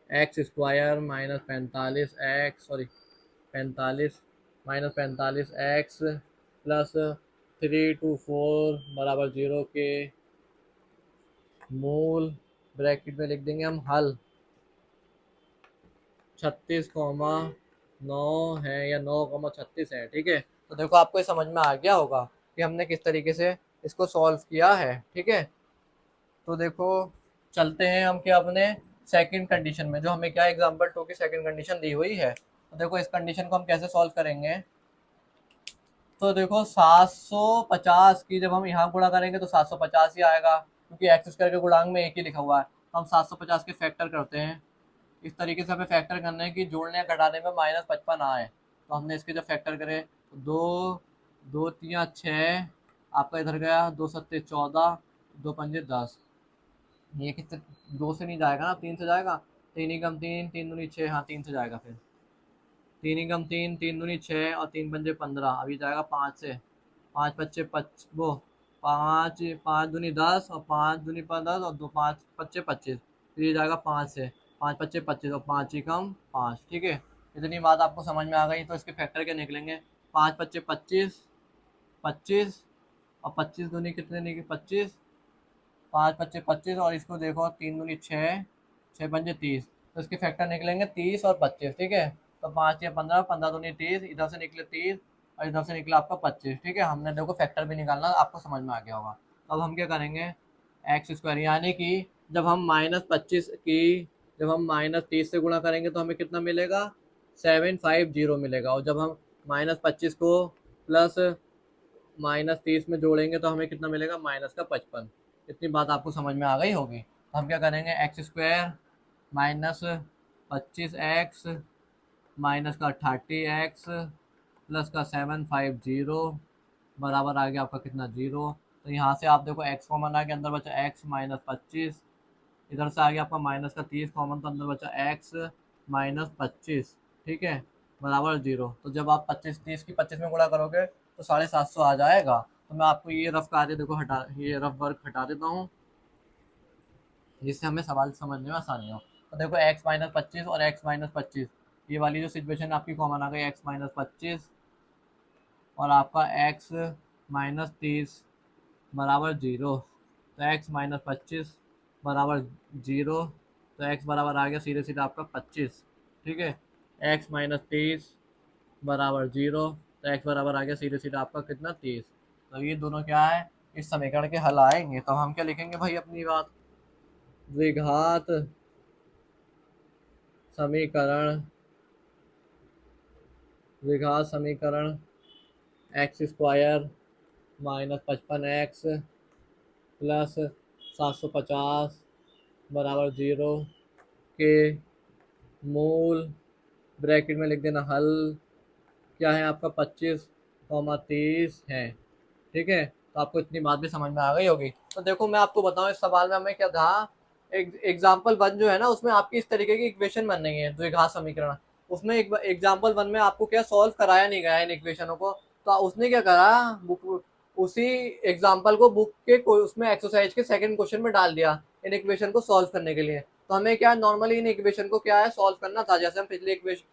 Speaker 1: x square minus 45 x, sorry 45 minus 45 x plus 324 बराबर 0 के मूल ब्रैकेट में लिख देंगे हम हल 36,9 है या 9,36 है। ठीक है, तो देखो आपको ये समझ में आ गया होगा कि हमने किस तरीके से इसको सॉल्व किया है। ठीक है, तो देखो चलते हैं हम क्या अपने सेकंड कंडीशन में, जो हमें क्या एग्जांपल 2 की सेकंड कंडीशन दी हुई है। तो देखो इस कंडीशन को हम कैसे सॉल्व करेंगे। तो देखो 750 की जब हम यहाँ गुणा करेंगे तो 750 ही आएगा, क्योंकि एक्स स्क्वायर के गुणांक में एक ही लिखा हुआ है। तो हम 750 के फैक्टर करते हैं। इस तरीके से हमें फैक्टर करना है कि जोड़ने या घटाने में -55 आए। तो हमने इसके जब फैक्टर करे तो दो, दो तिया 6, आपका इधर गया 2 सत्ते 14, 2 पंजे 10। ये किससे, 2 से नहीं जाएगा ना, 3 से जाएगा। 3 एकम 3, 3 दूनी 6, हाँ 3 से जाएगा। फिर 3 एकम 3, 3 दूनी 6 और 3 पंजे 15, अभी जाएगा 5 से। 5 पच्चे वो 5, 5 दूनी 10 और 5 दूनी 10 और 2 5 पच्चे 25। फिर ये जाएगा 5 से। 5 पच्चे 25 और 5 एकम 5। ठीक है, इतनी बात आपको समझ में आ गई। तो इसके फैक्टर के निकलेंगे 5 पच्चे 25, 25 और 25 दूनी कितने निकले 25, 5 पच्चे 25 और इसको देखो 3 दूनी 6, 6 पंजे 30। तो इसके फैक्टर निकलेंगे 30 और 25। ठीक है, तो 5 या 15, 15 दूनी 30, इधर से निकले 30 और इधर से निकला आपका 25। ठीक है, हमने देखो फैक्टर भी निकालना, आपको समझ में आ गया होगा। अब हम क्या करेंगे, एक्स स्क्वायर यानी कि जब हम -25 की जब हम -30 से गुणा करेंगे तो हमें कितना मिलेगा, 750 मिलेगा। और जब हम -25 को प्लस -30 में जोड़ेंगे तो हमें कितना मिलेगा, -55। इतनी बात आपको समझ में आ गई होगी। तो हम क्या करेंगे, एक्स स्क्वायर -25x माइनस का 30x प्लस का 750 बराबर आ गया आपका कितना, 0। तो यहाँ से आप देखो x कॉमन आ गया, अंदर बचा x -25, इधर से आ गया आपका -30 कॉमन, तो अंदर बचा x -25। ठीक है, बराबर 0। तो जब आप 30 की 25 में गुणा करोगे तो 750 आ जाएगा। तो मैं आपको ये रफ कार्य देखो ये रफ वर्क हटा देता हूँ, जिससे हमें सवाल समझने में आसानी हो। तो देखो x -25 और x -25, ये वाली जो सिचुएशन आपकी कॉमन आ गई, x -25 और आपका x -30 बराबर 0। तो x -25 बराबर 0। तो x बराबर आ गया सीधे सीधे आपका 25। ठीक है, x -30 बराबर 0। तो x बराबर आ गया सीधे सीधे आपका कितना, 30। तो ये दोनों क्या है, इस समीकरण के हल आएंगे। तो हम क्या लिखेंगे भाई अपनी बात, द्विघात समीकरण, द्विघात समीकरण एक्स स्क्वायर -55x प्लस 750 बराबर 0 के मूल ब्रैकेट में लिख देना हल क्या है आपका, 25, 30 है। ठीक है, तो आपको इतनी बात भी समझ में आ गई होगी। तो देखो मैं आपको बताऊं, इस सवाल में हमें क्या था, एग्जाम्पल 1 जो है ना, उसमें आपकी इस तरीके की इक्वेशन बन रही है, द्विघात समीकरण। उसमें एग्जाम्पल 1 में आपको क्या सॉल्व कराया नहीं गया इन इक्वेशनों को। तो उसने क्या करा, बुक उसी एग्जाम्पल को बुक के उसमें एक्सरसाइज के सेकंड क्वेश्चन में डाल दिया इन इक्वेशन को सॉल्व करने के लिए। तो हमें क्या नॉर्मली इन इक्वेशन को क्या है सॉल्व करना था, जैसे हम पिछले इक्वेशन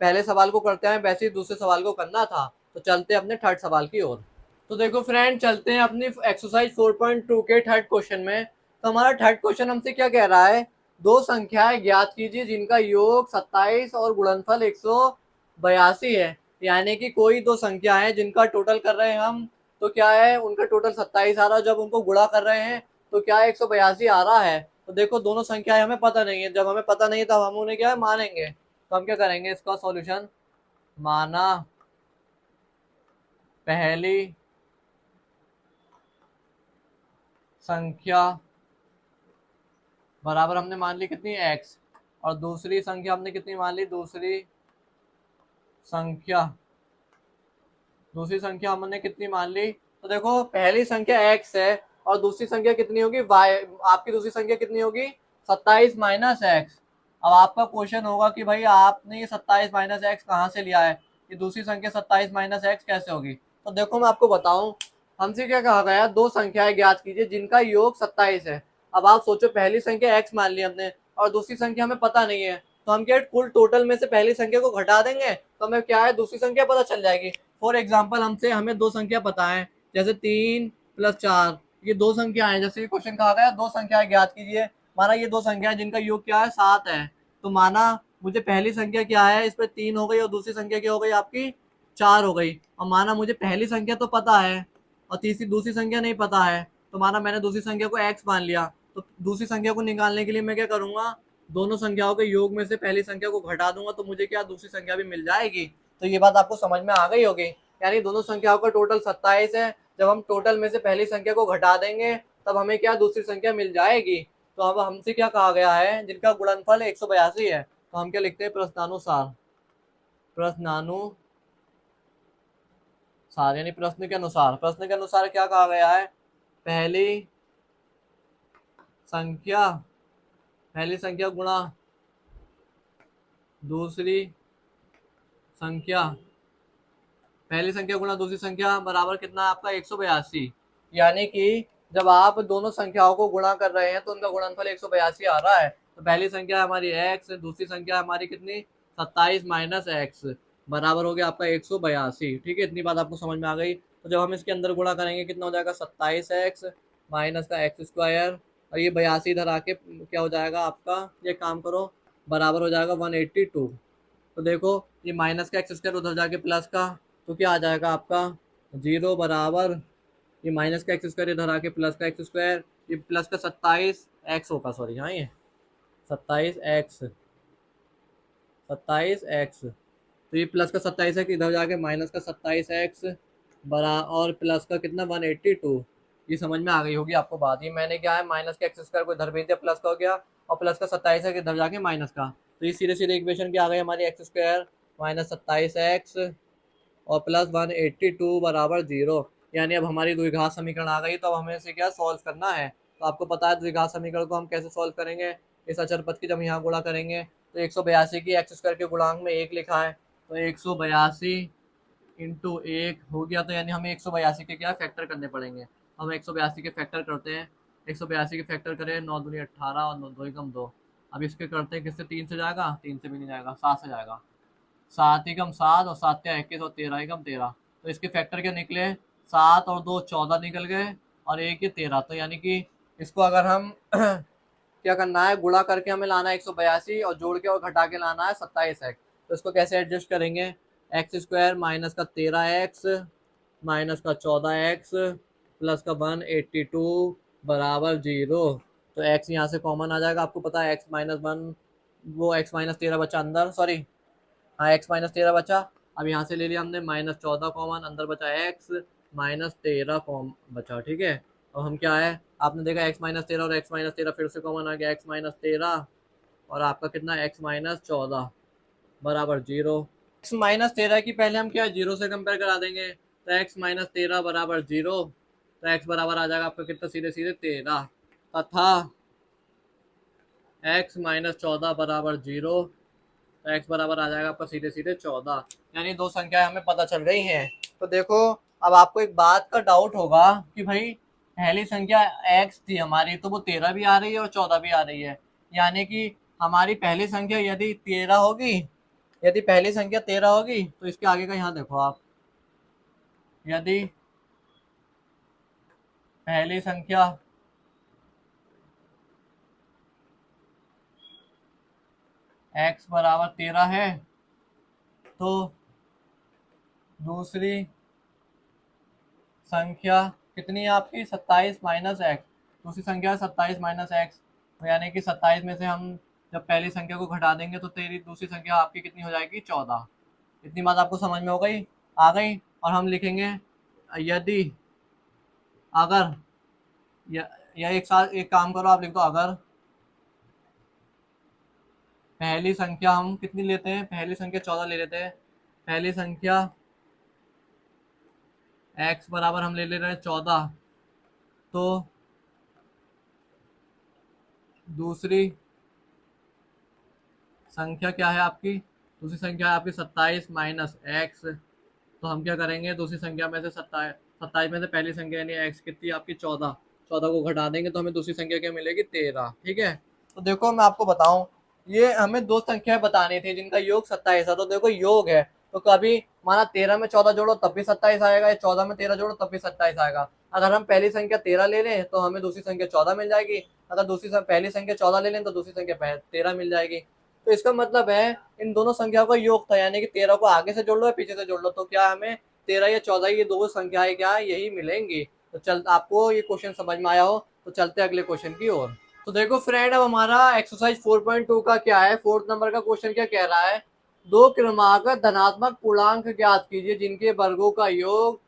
Speaker 1: पहले सवाल को करते हैं वैसे ही दूसरे सवाल को करना था। तो चलते हैं अपने थर्ड सवाल की ओर। तो देखो फ्रेंड, चलते हैं अपनी एक्सरसाइज 4.2 के थर्ड क्वेश्चन में। तो हमारा थर्ड क्वेश्चन हमसे क्या कह रहा है, दो संख्याएं ज्ञात कीजिए जिनका योग 27 और गुणनफल 182 है। यानी कि कोई दो संख्या है जिनका टोटल कर रहे हैं हम, तो क्या है उनका टोटल 27 आ रहा है, जब उनको गुणा कर रहे हैं तो क्या है 182 आ रहा है। तो देखो दोनों संख्याएं हमें पता नहीं है, जब हमें पता नहीं है तब हम उन्हें क्या है मानेंगे। तो हम क्या करेंगे, इसका सॉल्यूशन, माना पहली संख्या बराबर हमने मान ली कितनी, x, और दूसरी संख्या हमने कितनी मान ली, दूसरी संख्या हमने कितनी मान ली। तो देखो पहली संख्या x है और दूसरी संख्या कितनी होगी, y। आपकी दूसरी संख्या कितनी होगी, 27 माइनस एक्स। अब आपका क्वेश्चन होगा कि भाई आपने ये 27 माइनस एक्स कहाँ से लिया है, ये दूसरी संख्या 27 माइनस एक्स कैसे होगी। तो देखो मैं आपको बताऊं, हमसे क्या कहा गया, दो संख्याएं ज्ञात कीजिए जिनका योग 27 है। अब आप सोचो, पहली संख्या x मान ली हमने और दूसरी संख्या हमें पता नहीं है, तो हम क्या कुल टोटल में से पहली संख्या को घटा देंगे तो हमें क्या है दूसरी संख्या पता चल जाएगी। फॉर एग्जाम्पल हमें दो संख्या पता है, जैसे 3 + 4, ये दो संख्या है। जैसे क्वेश्चन कहा गया दो संख्याएं ज्ञात कीजिए, माना ये दो संख्या है जिनका योग क्या है 7 है। तो माना मुझे पहली संख्या क्या है, इस पर 3 हो गई और दूसरी संख्या क्या हो गई आपकी 4 हो गई। और माना मुझे पहली संख्या तो पता है और दूसरी संख्या नहीं पता है, तो माना मैंने दूसरी संख्या को x मान लिया। तो दूसरी संख्या को निकालने के लिए मैं क्या करूंगा, दोनों संख्याओं के योग में से पहली संख्या को घटा दूंगा, तो मुझे क्या दूसरी संख्या भी मिल जाएगी। तो ये बात आपको समझ में आ गई होगी। यानी दोनों संख्याओं का टोटल 27 है। जब हम टोटल में से पहली संख्या को घटा देंगे तब हमें क्या दूसरी संख्या मिल जाएगी। तो अब हमसे क्या कहा गया है, जिनका गुणनफल 182 है, तो हम क्या लिखते हैं, प्रश्नानुसार, यानी प्रश्न के अनुसार। प्रश्न के अनुसार क्या कहा गया है, संख्या पहली संख्या गुणा दूसरी संख्या, पहली संख्या गुणा दूसरी संख्या बराबर कितना है आपका, 182। यानी कि जब आप दोनों संख्याओं को गुणा कर रहे हैं तो उनका गुणनफल 182 आ रहा है। तो पहली संख्या हमारी x, दूसरी संख्या हमारी कितनी, 27 माइनस एक्स, बराबर हो गया आपका 182। ठीक है, इतनी बात आपको समझ में आ गई। तो जब हम इसके अंदर गुणा करेंगे कितना हो जाएगा, 27x माइनस का एक्स स्क्वायर, और ये 82 इधर आके क्या हो जाएगा आपका, ये काम करो, बराबर हो जाएगा 182। तो देखो ये माइनस का एक्स स्क्वायर उधर जाके प्लस का, तो क्या आ जाएगा आपका 0 बराबर, ये माइनस का एक्स स्क्वायर इधर आके प्लस का एक्स स्क्वायर, ये प्लस का 27 एक्स होगा, सॉरी हाँ ये 27 एक्स, तो ये प्लस का 27 है कि इधर जाके माइनस का 27 एक्स बरा, और प्लस का कितना 182। ये समझ में आ गई होगी आपको बात। ये मैंने क्या है, माइनस का एक्स स्क्वायर को इधर भेज दिया, प्लस का हो गया, और प्लस का 27 है कि इधर जाके माइनस का, तो ये सीधे सीधे इक्वेशन क्या आ गई हमारी, एक्स स्क्वायर माइनस 27x और प्लस 182 बराबर 0। यानी अब हमारी द्विघात समीकरण आ गई। तो अब हमें इसे क्या सॉल्व करना है। तो आपको पता है द्विघात समीकरण को हम कैसे सॉल्व करेंगे, इस अचर पद की जब यहाँ गुणा करेंगे तो 182 की एक्स स्क्वायर के गुणांक में 1 लिखा है, तो 182 इंटू 1 हो गया। तो यानी हमें 182 के क्या फैक्टर करने पड़ेंगे। हम 182 के फैक्टर करते हैं, 182 के फैक्टर करें, 9 दूनी 18 और 9 2 कम 2। अब इसके करते हैं किससे, 3 से जाएगा, 3 से भी नहीं जाएगा, 7 से जाएगा, 7 एकम 7 और 7 क्या 21 और 13 एकम 13। तो इसके फैक्टर क्या निकले, 7 और 2 14 निकल गए और 1 ये 13। तो यानी कि इसको अगर हम क्या करना है, गुणा करके हमें लाना है 182 और जोड़ के और घटा के लाना है 27x। तो इसको कैसे एडजस्ट करेंगे, एक्स स्क्वायर माइनस का 13x माइनस का 14x प्लस का 182 बराबर 0। तो x यहाँ से कॉमन आ जाएगा, आपको पता है x माइनस 1, वो x माइनस 13 बचा अंदर, सॉरी हाँ x माइनस 13 बचा। अब यहाँ से ले लिया हमने -14 कॉमन, अंदर बचा x माइनस 13 कॉम बचा। ठीक है, अब हम क्या है, आपने देखा x माइनस 13 और x माइनस 13 फिर से कॉमन आ गया, x माइनस 13 और आपका कितना x माइनस 14 बराबर 0। x माइनस 13 की पहले हम क्या 0 से कंपेयर करा देंगे, तो x माइनस 13 बराबर 0, तो x बराबर आ जाएगा आपका कितना, सीधे सीधे 13, तथा x माइनस 14 बराबर 0, तो x बराबर आ जाएगा आपका सीधे सीधे 14। यानी दो संख्याएं हमें पता चल रही हैं। तो देखो अब आपको एक बात का डाउट होगा कि भाई पहली संख्या x थी हमारी, तो वो 13 भी आ रही है और 14 भी आ रही है। यानी कि हमारी पहली संख्या यदि 13 होगी, यदि पहली संख्या 13 होगी तो इसके आगे का यहाँ देखो आप, यदि पहली संख्या x बराबर 13 है तो दूसरी संख्या कितनी है आपकी, 27 माइनस एक्स, दूसरी संख्या 27 माइनस एक्स। यानी कि 27 में से हम जब पहली संख्या को घटा देंगे तो तेरी दूसरी संख्या आपकी कितनी हो जाएगी, 14। इतनी बात आपको समझ में हो गई, आ गई। और हम लिखेंगे यदि, अगर, या एक साथ एक काम करो, आप लिख दो अगर पहली संख्या हम कितनी लेते हैं, पहली संख्या 14 ले लेते हैं, पहली संख्या x बराबर हम ले रहे हैं 14, तो दूसरी संख्या क्या है आपकी, दूसरी संख्या है आपकी 27 माइनस एक्स। तो हम क्या करेंगे, दूसरी संख्या में से 27 में से पहली संख्या यानी एक्स कितनी आपकी 14, 14 को घटा देंगे तो हमें दूसरी संख्या क्या मिलेगी, 13। ठीक है, तो देखो मैं आपको बताऊं, ये हमें दो संख्याएं बतानी थी जिनका योग 27 है। तो देखो योग है, तो कभी माना 13 में 14 जोड़ो तब भी 27 आएगा, या 14 में 13 जोड़ो तब भी 27 आएगा। अगर हम पहली संख्या 13 ले लें तो हमें दूसरी संख्या 14 मिल जाएगी, अगर पहली संख्या 14 ले लें तो दूसरी संख्या 13 मिल जाएगी। तो इसका मतलब है इन दोनों संख्याओं का योग था, यानी कि 13 को आगे से जोड़ लो या पीछे से जोड़ लो, तो क्या हमें 13 या 14 ये दो संख्याएं क्या यही मिलेंगी। तो चल, आपको ये क्वेश्चन समझ में आया हो तो चलते अगले क्वेश्चन की ओर। तो देखो फ्रेंड, अब हमारा एक्सरसाइज 4.2 का क्या है, फोर्थ नंबर का क्वेश्चन क्या कह रहा है, दो क्रमागत धनात्मक पूर्णांक ज्ञात कीजिए जिनके वर्गों का योग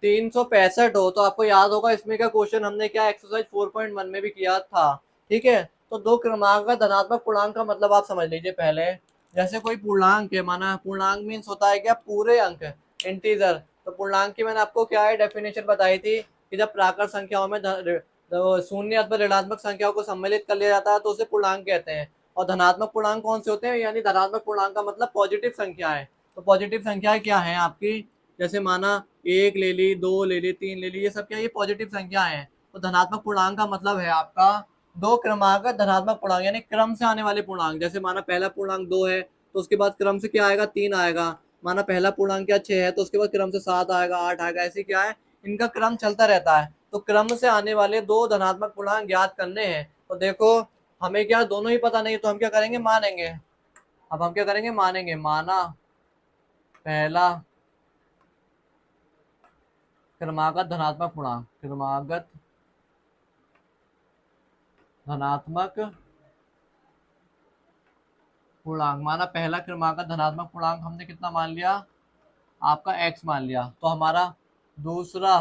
Speaker 1: 365 हो। तो आपको याद होगा इसमें का क्वेश्चन हमने क्या एक्सरसाइज 4.1 में भी किया था। ठीक है, तो दो क्रमागत धनात्मक पूर्णांक का मतलब आप समझ लीजिए पहले। जैसे कोई पूर्णांक है, माना पूर्णांक मीन्स होता है क्या, पूरे अंक, इंटीजर। तो पूर्णांक की मैंने आपको क्या है डेफिनेशन बताई थी कि जब प्राकृत संख्याओं में शून्य अथवा ऋणात्मक संख्याओं को सम्मिलित कर लिया जाता है तो उसे पूर्णांक कहते हैं। और धनात्मक पूर्णांक कौन से होते हैं, यानी धनात्मक पूर्णांक का मतलब पॉजिटिव संख्या है। तो पॉजिटिव संख्याएं क्या है आपकी, जैसे माना एक ले ली, दो ले ली, तीन ले ली, ये सब क्या, ये पॉजिटिव संख्या है। तो धनात्मक पूर्णांक का मतलब है आपका दो क्रमागत धनात्मक पूर्णांक, यानी क्रम से आने वाले पूर्णांक। जैसे माना पहला पूर्णांक 2 है तो उसके बाद क्रम से क्या आएगा, 3 आएगा। माना पहला पूर्णांक क्या 6 है तो उसके बाद क्रम से 7 आएगा, 8 आएगा, ऐसे क्या है, इनका क्रम चलता रहता है। तो क्रम से आने वाले दो धनात्मक पूर्णांक ज्ञात करने हैं। तो देखो हमें क्या दोनों ही पता नहीं, तो हम क्या करेंगे, मानेंगे। अब हम क्या करेंगे, मानेंगे। माना पहला क्रमागत धनात्मक पूर्णांक, क्रमागत धनात्मक पूर्णांक, माना पहला क्रमागत धनात्मक पूर्णांक हमने कितना मान लिया, आपका x मान लिया। तो हमारा दूसरा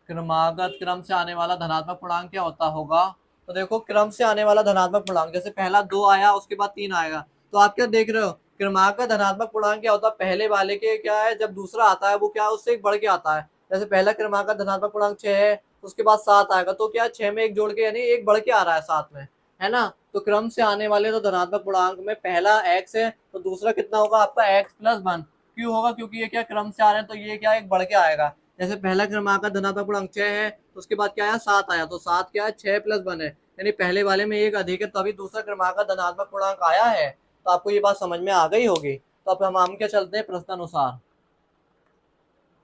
Speaker 1: क्रमागत क्रम से आने वाला धनात्मक पूर्णांक क्या होता होगा। तो देखो क्रम से आने वाला धनात्मक पूर्णांक, जैसे पहला 2 आया उसके बाद 3 आएगा, तो आप क्या देख रहे हो, क्रमागत धनात्मक पूर्णांक क्या होता है, पहले वाले के क्या है, जब दूसरा आता है वो क्या है, उससे एक बढ़ के आता है। जैसे पहला क्रमागत धनात्मक पूर्णांक 6 है, उसके बाद 7 आएगा, तो क्या 6 में एक जोड़ के यानी एक बढ़ के आ रहा है 7 में, है ना। तो क्रम से आने वाले तो धनात्मक पूर्णांक में पहला x है तो दूसरा कितना होगा आपका x+1। क्यों होगा, क्योंकि ये क्या क्रम से आ रहे हैं तो ये क्या एक बढ़ के आएगा। जैसे पहला क्रमांक धनात्मक पूर्णांक 6 है तो उसके बाद क्या आया, 7 आया, तो 7 क्या है, 6+1 है, यानी पहले वाले में एक अधिक है तभी दूसरा क्रमांक धनात्मक पूर्णांक आया है। तो आपको ये बात समझ में आ गई होगी। तो अब हम क्या चलते हैं प्रश्नानुसार,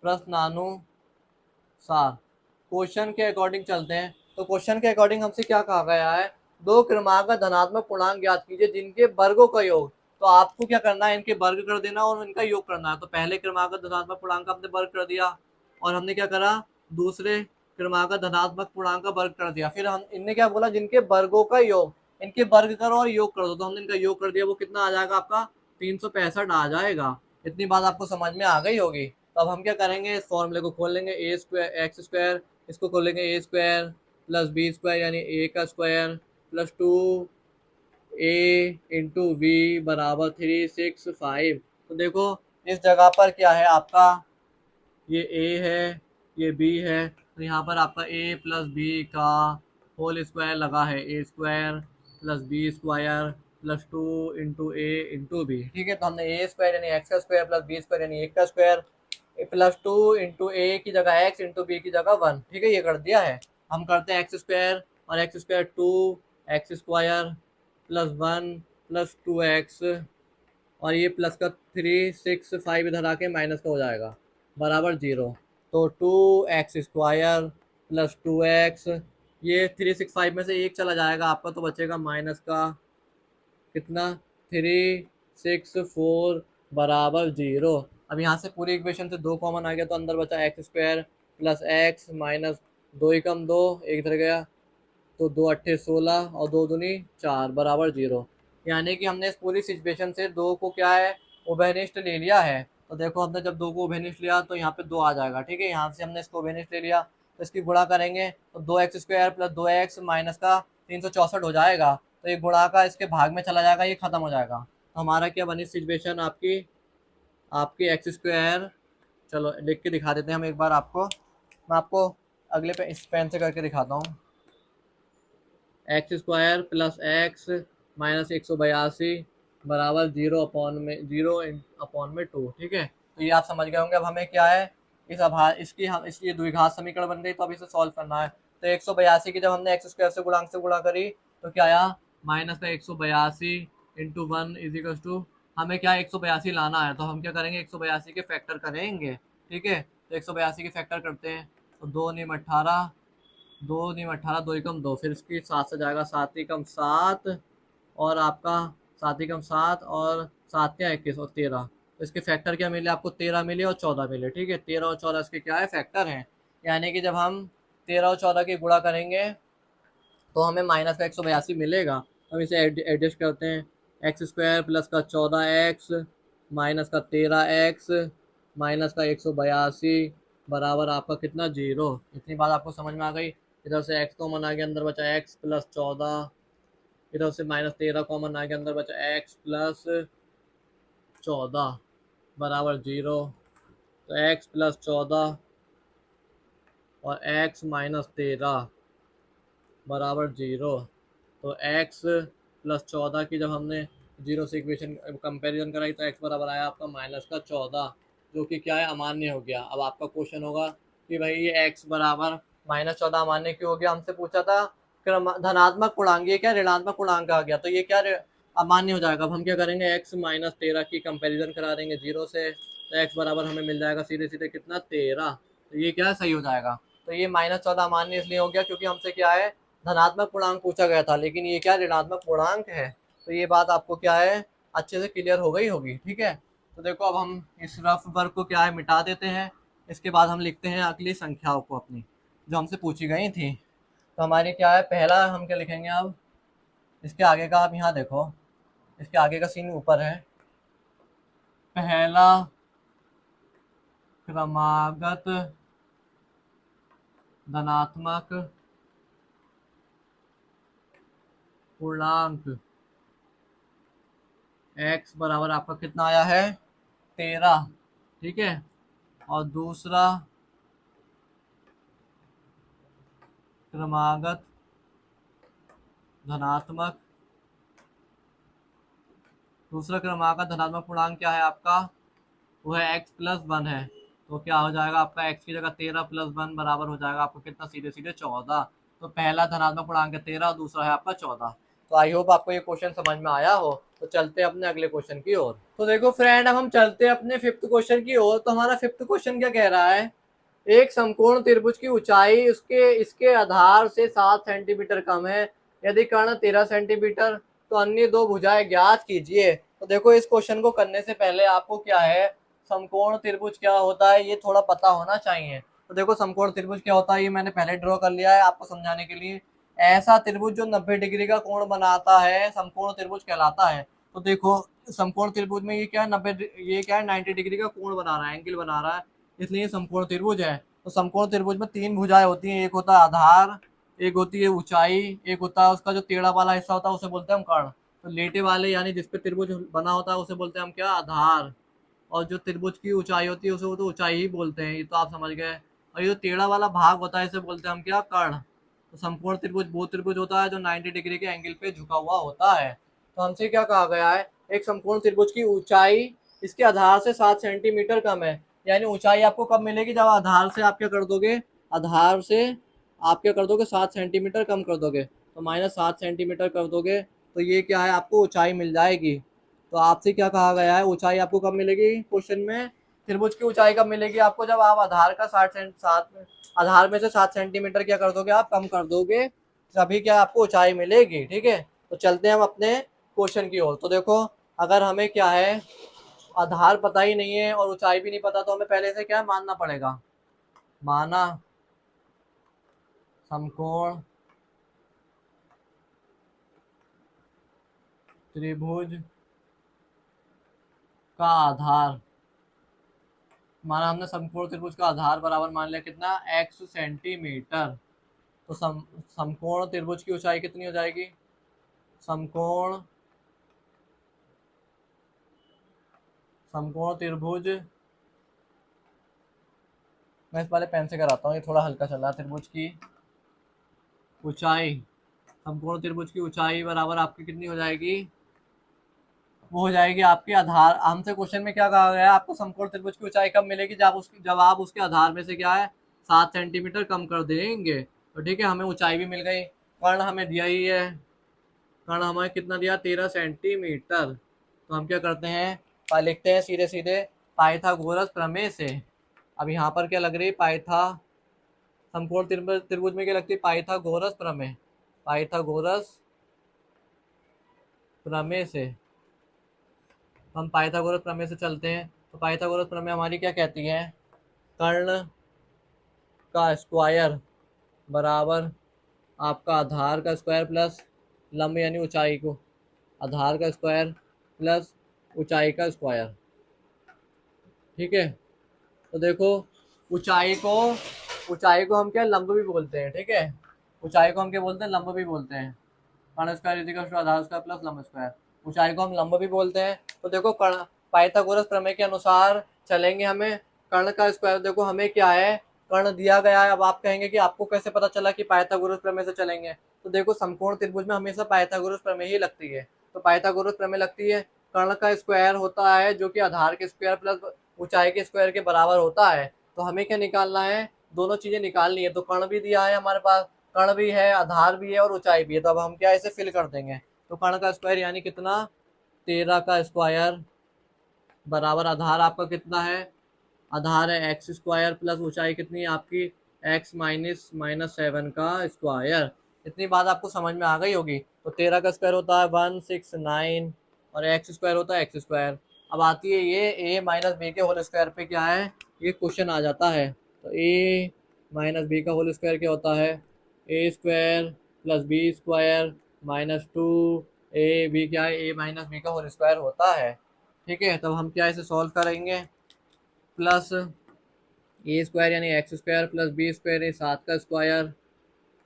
Speaker 1: प्रश्नानुसार क्वेश्चन के अकॉर्डिंग चलते हैं। तो क्वेश्चन के अकॉर्डिंग हमसे क्या कहा गया है, दो क्रमांक धनात्मक पूर्णांक ज्ञात कीजिए जिनके वर्गों का योग। तो आपको क्या करना है, इनके वर्ग कर देना और इनका योग करना है। तो पहले क्रमांक धनात्मक पूर्णांक का हमने वर्ग कर दिया और हमने क्या करा, दूसरे क्रमांक धनात्मक पूर्णांक का वर्ग कर दिया। फिर हम इनने क्या बोला, जिनके वर्गों का योग, इनके वर्ग करो और योग कर दो। तो हमने इनका योग कर दिया, वो कितना आ जाएगा आपका 365 आ जाएगा। इतनी बात आपको समझ में आ गई होगी। तो अब हम क्या करेंगे, इस फॉर्मूले को खोल लेंगे, ए स्क्वायर एक्स स्क्वायर, इसको खोलेंगे ए स्क्वायर प्लस बी स्क्वायर यानी ए का square plus 2a into we बराबर 365। तो देखो इस जगह पर क्या है आपका, ये a है, ये b है, तो यहाँ पर आपका a प्लस बी का होल स्क्वायर लगा है, A square plus B square plus 2 into a into B. ठीक है, तो हमने ए स्क्वायर यानी एक्स का स्क्वायर प्लस बी स्क्वायर यानी एक का स्क्वायर प्लस 2 इंटू ए की जगह एक्स इंटू बी की जगह 1, ठीक है, ये कर दिया है। हम करते हैं एक्स स्क्वायर और x square 2 x square plus 1 plus 2 x और ये प्लस का 365 इधर आके माइनस का हो जाएगा बराबर 0। तो 2 एक्स स्क्वायर प्लस 2 एक्स, ये 365 में से एक चला जाएगा आपका, तो बचेगा माइनस का कितना, 364 बराबर 0। अब यहाँ से पूरी इक्वेशन से 2 कॉमन आ गया तो अंदर बचा x square plus x minus 2 एकम 2, एक इधर गया, तो 2 अट्ठे 16 और 2 दूनी 4 बराबर 0। यानी कि हमने इस पूरी सिचुएशन से 2 को क्या है, उभयनिष्ठ ले लिया है। तो देखो हमने जब 2 को उभयनिष्ठ लिया तो यहाँ पे 2 आ जाएगा। ठीक है, यहाँ से हमने इसको उभयनिष्ठ ले लिया तो इसकी गुणा करेंगे तो 2 x square plus 2 x minus का 364 हो जाएगा। तो ये गुणा का इसके भाग में चला जाएगा, ये खत्म हो जाएगा। तो हमारा क्या बनी सिचुएशन आपकी, आपकी एक्स स्क्वायर, चलो लिख के दिखा देते हैं हम एक बार आपको, मैं आपको अगले पे इस पेन से करके दिखाता हूँ। X square plus x minus 182 बराबर 0/2। ठीक है, तो ये आप समझ गए होंगे। अब हमें क्या है, इस आभार इसकी हम इसकी द्विघात समीकरण बन गई, तो अब इसे सॉल्व करना है। तो 182 की जब हमने एक्स स्क्वायर से गुणा करी तो क्या आया, माइनस का 182 इंटू 1 इजिकल्स टू, हमें क्या 182 लाना है, तो हम क्या करेंगे 182 के फैक्टर करेंगे। ठीक है, तो 182 के फैक्टर करते हैं तो 2 × 18, 2 × 18, 2 × 2, फिर इसकी 7 से जाएगा, 7 × 7 और आपका 7 × 7 और 7 × 21 और 13। तो इसके फैक्टर क्या मिले आपको, 13 मिले और 14 मिले। ठीक है, 13 और 14 इसके क्या है, फैक्टर हैं। यानी कि जब हम 13 और 14 की गुणा करेंगे तो हमें माइनस का 182 मिलेगा। हम इसे एडजस्ट करते हैं, एक्स स्क्वायर प्लस का 14x माइनस का 13x माइनस का 182 बराबर आपका कितना 0। इतनी बात आपको समझ में आ गई। इधर से x कॉमन आ गया, अंदर बचा x प्लस 14, इधर से माइनस 13 कॉमन आ गया, अंदर बचा x प्लस 14 बराबर 0। तो x प्लस 14 और x माइनस 13 बराबर 0। तो x प्लस 14 की जब हमने 0 से इक्वेशन कंपेरिजन कराई तो x बराबर आया आपका माइनस का 14, जो कि क्या है, अमान्य हो गया। अब आपका क्वेश्चन होगा कि भाई ये x बराबर माइनस 14 अमान्य क्यों हो गया। हमसे पूछा था धनात्मक पूर्णांक, ये क्या ऋणात्मक पूर्णांक आ गया, तो ये क्या अमान्य हो जाएगा। अब हम क्या करेंगे, x माइनस 13 की कंपेरिजन करा देंगे 0 से, तो x बराबर हमें मिल जाएगा सीधे सीधे कितना 13। तो ये क्या सही हो जाएगा। तो ये माइनस 14 अमान्य इसलिए हो गया क्योंकि हमसे क्या है, धनात्मक पूर्णांक पूछा गया था, लेकिन ये क्या ऋणात्मक पूर्णांक है। तो ये बात आपको क्या है, अच्छे से क्लियर हो गई होगी। ठीक है, तो देखो अब हम इस रफ वर्क को क्या है मिटा देते हैं। इसके बाद हम लिखते हैं अगली संख्याओं को अपनी जो हमसे पूछी गई थी। तो हमारी क्या है, पहला हम क्या लिखेंगे अब, इसके आगे का आप यहाँ देखो, इसके आगे का सीन ऊपर है। पहला क्रमागत धनात्मक पूर्णांक x बराबर आपका कितना आया है 13। ठीक है, और दूसरा क्रमागत धनात्मक धनात्मक पूर्णांक क्या है आपका, वो है x प्लस 1 है। तो क्या हो जाएगा आपका x की जगह 13 प्लस 1 बराबर हो जाएगा आपको कितना, सीधे सीधे 14। तो पहला धनात्मक पूर्णांक है 13, दूसरा है आपका 14। तो आई होप आपको ये क्वेश्चन समझ में आया हो। तो चलते हैं अपने अगले क्वेश्चन की ओर। तो देखो फ्रेंड, अब हम चलते हैं अपने फिफ्थ क्वेश्चन की ओर। तो हमारा फिफ्थ क्वेश्चन क्या कह रहा है, एक समकोण त्रिभुज की ऊंचाई उसके इसके आधार से 7 सेंटीमीटर कम है, यदि कर्ण 13 सेंटीमीटर, तो अन्य दो भुजाएं ज्ञात कीजिए। तो देखो इस क्वेश्चन को करने से पहले आपको क्या है, समकोण त्रिभुज क्या होता है ये थोड़ा पता होना चाहिए। तो देखो समकोण त्रिभुज क्या होता है ये मैंने पहले ड्रॉ कर लिया है आपको समझाने के लिए। ऐसा त्रिभुज जो 90 डिग्री का कोण बनाता है समकोण त्रिभुज कहलाता है। तो देखो समकोण त्रिभुज में ये क्या है, 90 डिग्री का कोण बना रहा है, एंगल बना रहा है, इसलिए समकोण त्रिभुज है। तो समकोण त्रिभुज में 3 भुजाएं होती हैं, एक होता है आधार, एक होती है ऊंचाई, एक होता है उसका जो टेढ़ा वाला हिस्सा होता है उसे बोलते हैं हम कर्ण। तो लेटे वाले यानी जिसपे त्रिभुज बना होता है उसे बोलते हैं हम क्या, आधार। और जो त्रिभुज की ऊंचाई होती है उसे वो तो ऊंचाई ही बोलते हैं, ये तो आप समझ गए। और ये जो टेढ़ा वाला भाग होता है इसे बोलते हैं हम क्या, कर्ण। तो संपूर्ण त्रिभुज वो त्रिभुज होता है जो 90 डिग्री के एंगल पे झुका हुआ होता है। तो हमसे क्या कहा गया है, एक संपूर्ण त्रिभुज की ऊंचाई इसके आधार से 7 सेंटीमीटर कम है। यानी ऊंचाई आपको कब मिलेगी, जब आधार से आप क्या कर दोगे, आधार से आप क्या कर दोगे 7 सेंटीमीटर कम कर दोगे, तो माइनस 7 सेंटीमीटर कर दोगे, तो ये क्या है आपको ऊंचाई मिल जाएगी। तो आपसे क्या कहा गया है, ऊंचाई आपको कब मिलेगी क्वेश्चन में, त्रिभुज की ऊंचाई कब मिलेगी आपको, जब आप आधार का 7 आधार में से 7 सेंटीमीटर क्या कर दोगे, आप कम कर दोगे, तभी क्या आपको ऊंचाई मिलेगी। ठीक है, तो चलते हैं हम अपने क्वेश्चन की ओर। तो देखो अगर हमें क्या है, आधार पता ही नहीं है और ऊंचाई भी नहीं पता, तो हमें पहले से क्या मानना पड़ेगा, माना समकोण त्रिभुज का आधार, माना हमने समकोण त्रिभुज का आधार बराबर मान लिया कितना, x सेंटीमीटर। तो समकोण त्रिभुज की ऊंचाई कितनी हो जाएगी, समकोण समकोण त्रिभुज, मैं इस वाले पेन से कराता हूँ, ये थोड़ा हल्का चल रहा है। त्रिभुज की ऊंचाई, समकोण त्रिभुज की ऊंचाई बराबर आपकी कितनी हो जाएगी, वो हो जाएगी आपके आधार। हमसे क्वेश्चन में क्या कहा गया है, आपको समकोण त्रिभुज की ऊंचाई कब मिलेगी, जब आप उसके आधार में से क्या है 7 सेंटीमीटर कम कर देंगे। तो ठीक है, हमें ऊंचाई भी मिल गई, कर्ण हमें दिया ही है, कर्ण हमें कितना दिया 13 सेंटीमीटर। तो हम क्या करते हैं, लिखते हैं सीधे सीधे पाइथागोरस प्रमेय से। अब यहाँ पर क्या लग रही है, समकोण त्रिभुज में क्या लगती है, पाइथागोरस प्रमेय, पाइथागोरस प्रमेय से हम पाइथागोरस प्रमेय से चलते हैं। तो पाइथागोरस प्रमेय हमारी क्या कहती है, कर्ण का स्क्वायर बराबर आपका आधार का स्क्वायर प्लस लंब यानी ऊंचाई को आधार का स्क्वायर प्लस ऊंचाई का स्क्वायर। ठीक है, तो देखो ऊंचाई को हम क्या लंब भी बोलते हैं। ठीक है, ऊंचाई को हम क्या बोलते हैं, लंब भी बोलते हैं। कर्ण स्क्वायर इक्वल टू आधार स्क्वायर प्लस लंब स्क्वायर। ऊंचाई को हम लंब भी बोलते हैं। तो देखो कर्ण पाइथागोरस प्रमेय के अनुसार चलेंगे हमें। कर्ण का स्क्वायर देखो हमें क्या है, कर्ण दिया गया है। अब आप कहेंगे कि आपको कैसे पता चला कि पाइथागोरस प्रमेय से चलेंगे। तो देखो समकोण त्रिभुज में हमेशा पाइथागोरस प्रमेय ही लगती है। तो पाइथागोरस प्रमेय लगती है। कर्ण का स्क्वायर होता है जो कि आधार के स्क्वायर प्लस ऊंचाई के स्क्वायर के बराबर होता है। तो हमें क्या निकालना है, दोनों चीजें निकालनी है। तो कर्ण भी दिया है हमारे पास, कर्ण भी है, आधार भी है और ऊंचाई भी है। तो अब हम क्या इसे फिल कर देंगे। तो कर्ण का स्क्वायर यानी कितना, 13 का स्क्वायर बराबर आधार आपका कितना है, आधार है एक्स स्क्वायर प्लस ऊंचाई कितनी है आपकी, एक्स माइनस 7 का स्क्वायर। इतनी बात आपको समझ में आ गई होगी। तो 13 का स्क्वायर होता है 169 और एक्स स्क्वायर होता है एक्स स्क्वायर। अब आती है ये ए माइनस बी के होल स्क्वायर पे क्या है, ये क्वेश्चन आ जाता है। तो ए माइनस बी का होल स्क्वायर क्या होता है, A square plus B square -2 A B क्या है, ए माइनस बी का होल स्क्वायर होता है। ठीक है, तब हम क्या इसे सॉल्व करेंगे, प्लस ए स्क्वायर यानी x square plus B square यानी 7 का स्क्वायर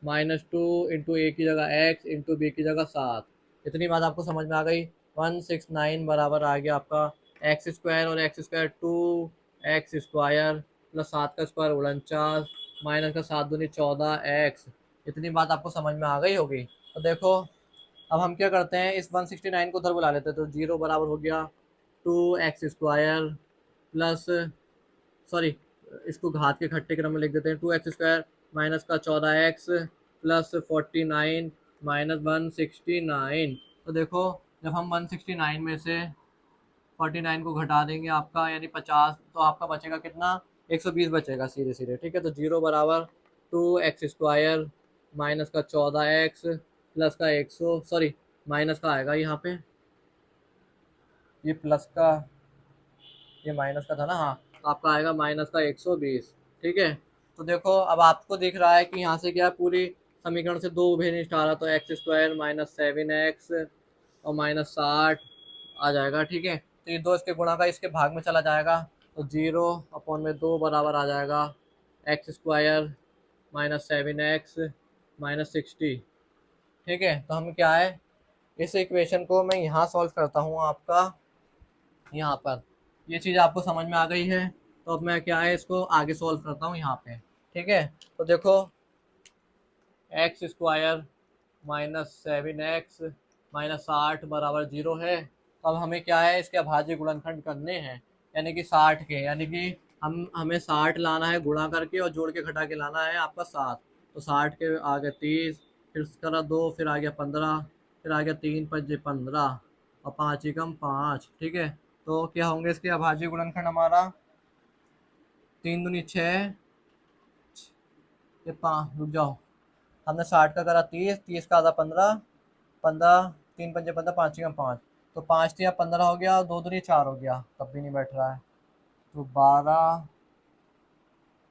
Speaker 1: -2 इंटू ए की जगह एक्स इंटू बी की जगह 7। इतनी बात आपको समझ में आ गई। 169 बराबर आ गया आपका एक्स स्क्वायर और x square 2 x square plus 7 का स्क्वायर 49 माइनस का 7 दूनी 14 एक्स। इतनी बात आपको समझ में आ गई होगी। तो देखो अब हम क्या करते हैं, इस 169 को उधर बुला लेते हैं। तो 0 बराबर हो गया 2 एक्स स्क्वायर प्लस, सॉरी इसको घात के खट्टे क्रम में लिख देते हैं, 2 एक्स स्क्वायर माइनस का 14 एक्स प्लस 49 माइनस 169। तो देखो जब हम 169 में से 49 को घटा देंगे आपका यानी 50, तो आपका बचेगा कितना, 120 बचेगा सीधे सीधे। ठीक है, तो 0 बराबर 2 एक्स स्क्वायर माइनस का 14 एक्स प्लस का 100, सॉरी माइनस का आएगा यहाँ पे, ये प्लस का ये माइनस का था ना, हाँ, तो आपका आएगा माइनस का 120। ठीक है, तो देखो अब आपको दिख रहा है कि यहाँ से क्या पूरी समीकरण से दो उभय निष्ठ आ रहा, तो एक्स स्क्वायर -7 एक्स और -60 आ जाएगा। ठीक है, तो ये दो इसके गुणा का इसके भाग में चला जाएगा। तो 0/2 बराबर आ जाएगा एक्स स्क्वायर -7 एक्स -60। ठीक है, तो हम क्या है, इस इक्वेशन को मैं यहाँ सॉल्व करता हूँ आपका, यहाँ पर ये चीज़ आपको समझ में आ गई है। तो अब मैं क्या है इसको आगे सॉल्व करता हूँ यहाँ पे। ठीक है, तो देखो एक्स स्क्वायर -7 एक्स -60 बराबर 0 है। तो अब हमें क्या है, इसके अभाज्य गुणनखंड करने हैं, यानी कि 60 के, यानी कि हमें 60 लाना है गुणा करके और जोड़ के घटा के लाना है आपका 7। तो 60 के आगे 30, फिर करा 2, फिर आ गया 15, फिर आ गया 3 5 15 और 5 एकम 5। ठीक है, तो क्या होंगे इसके अभाज्य गुणनखंड हमारा, 3 दूनी 6, ये 5, रुक जाओ, हमने 60 का करा 30, 30 का आधा 15, 15 3 पंजे 15, 5 एकम 5, तो 5 या 15 हो गया और 2 दूनी 4 हो गया, तब भी नहीं बैठ रहा है। तो 12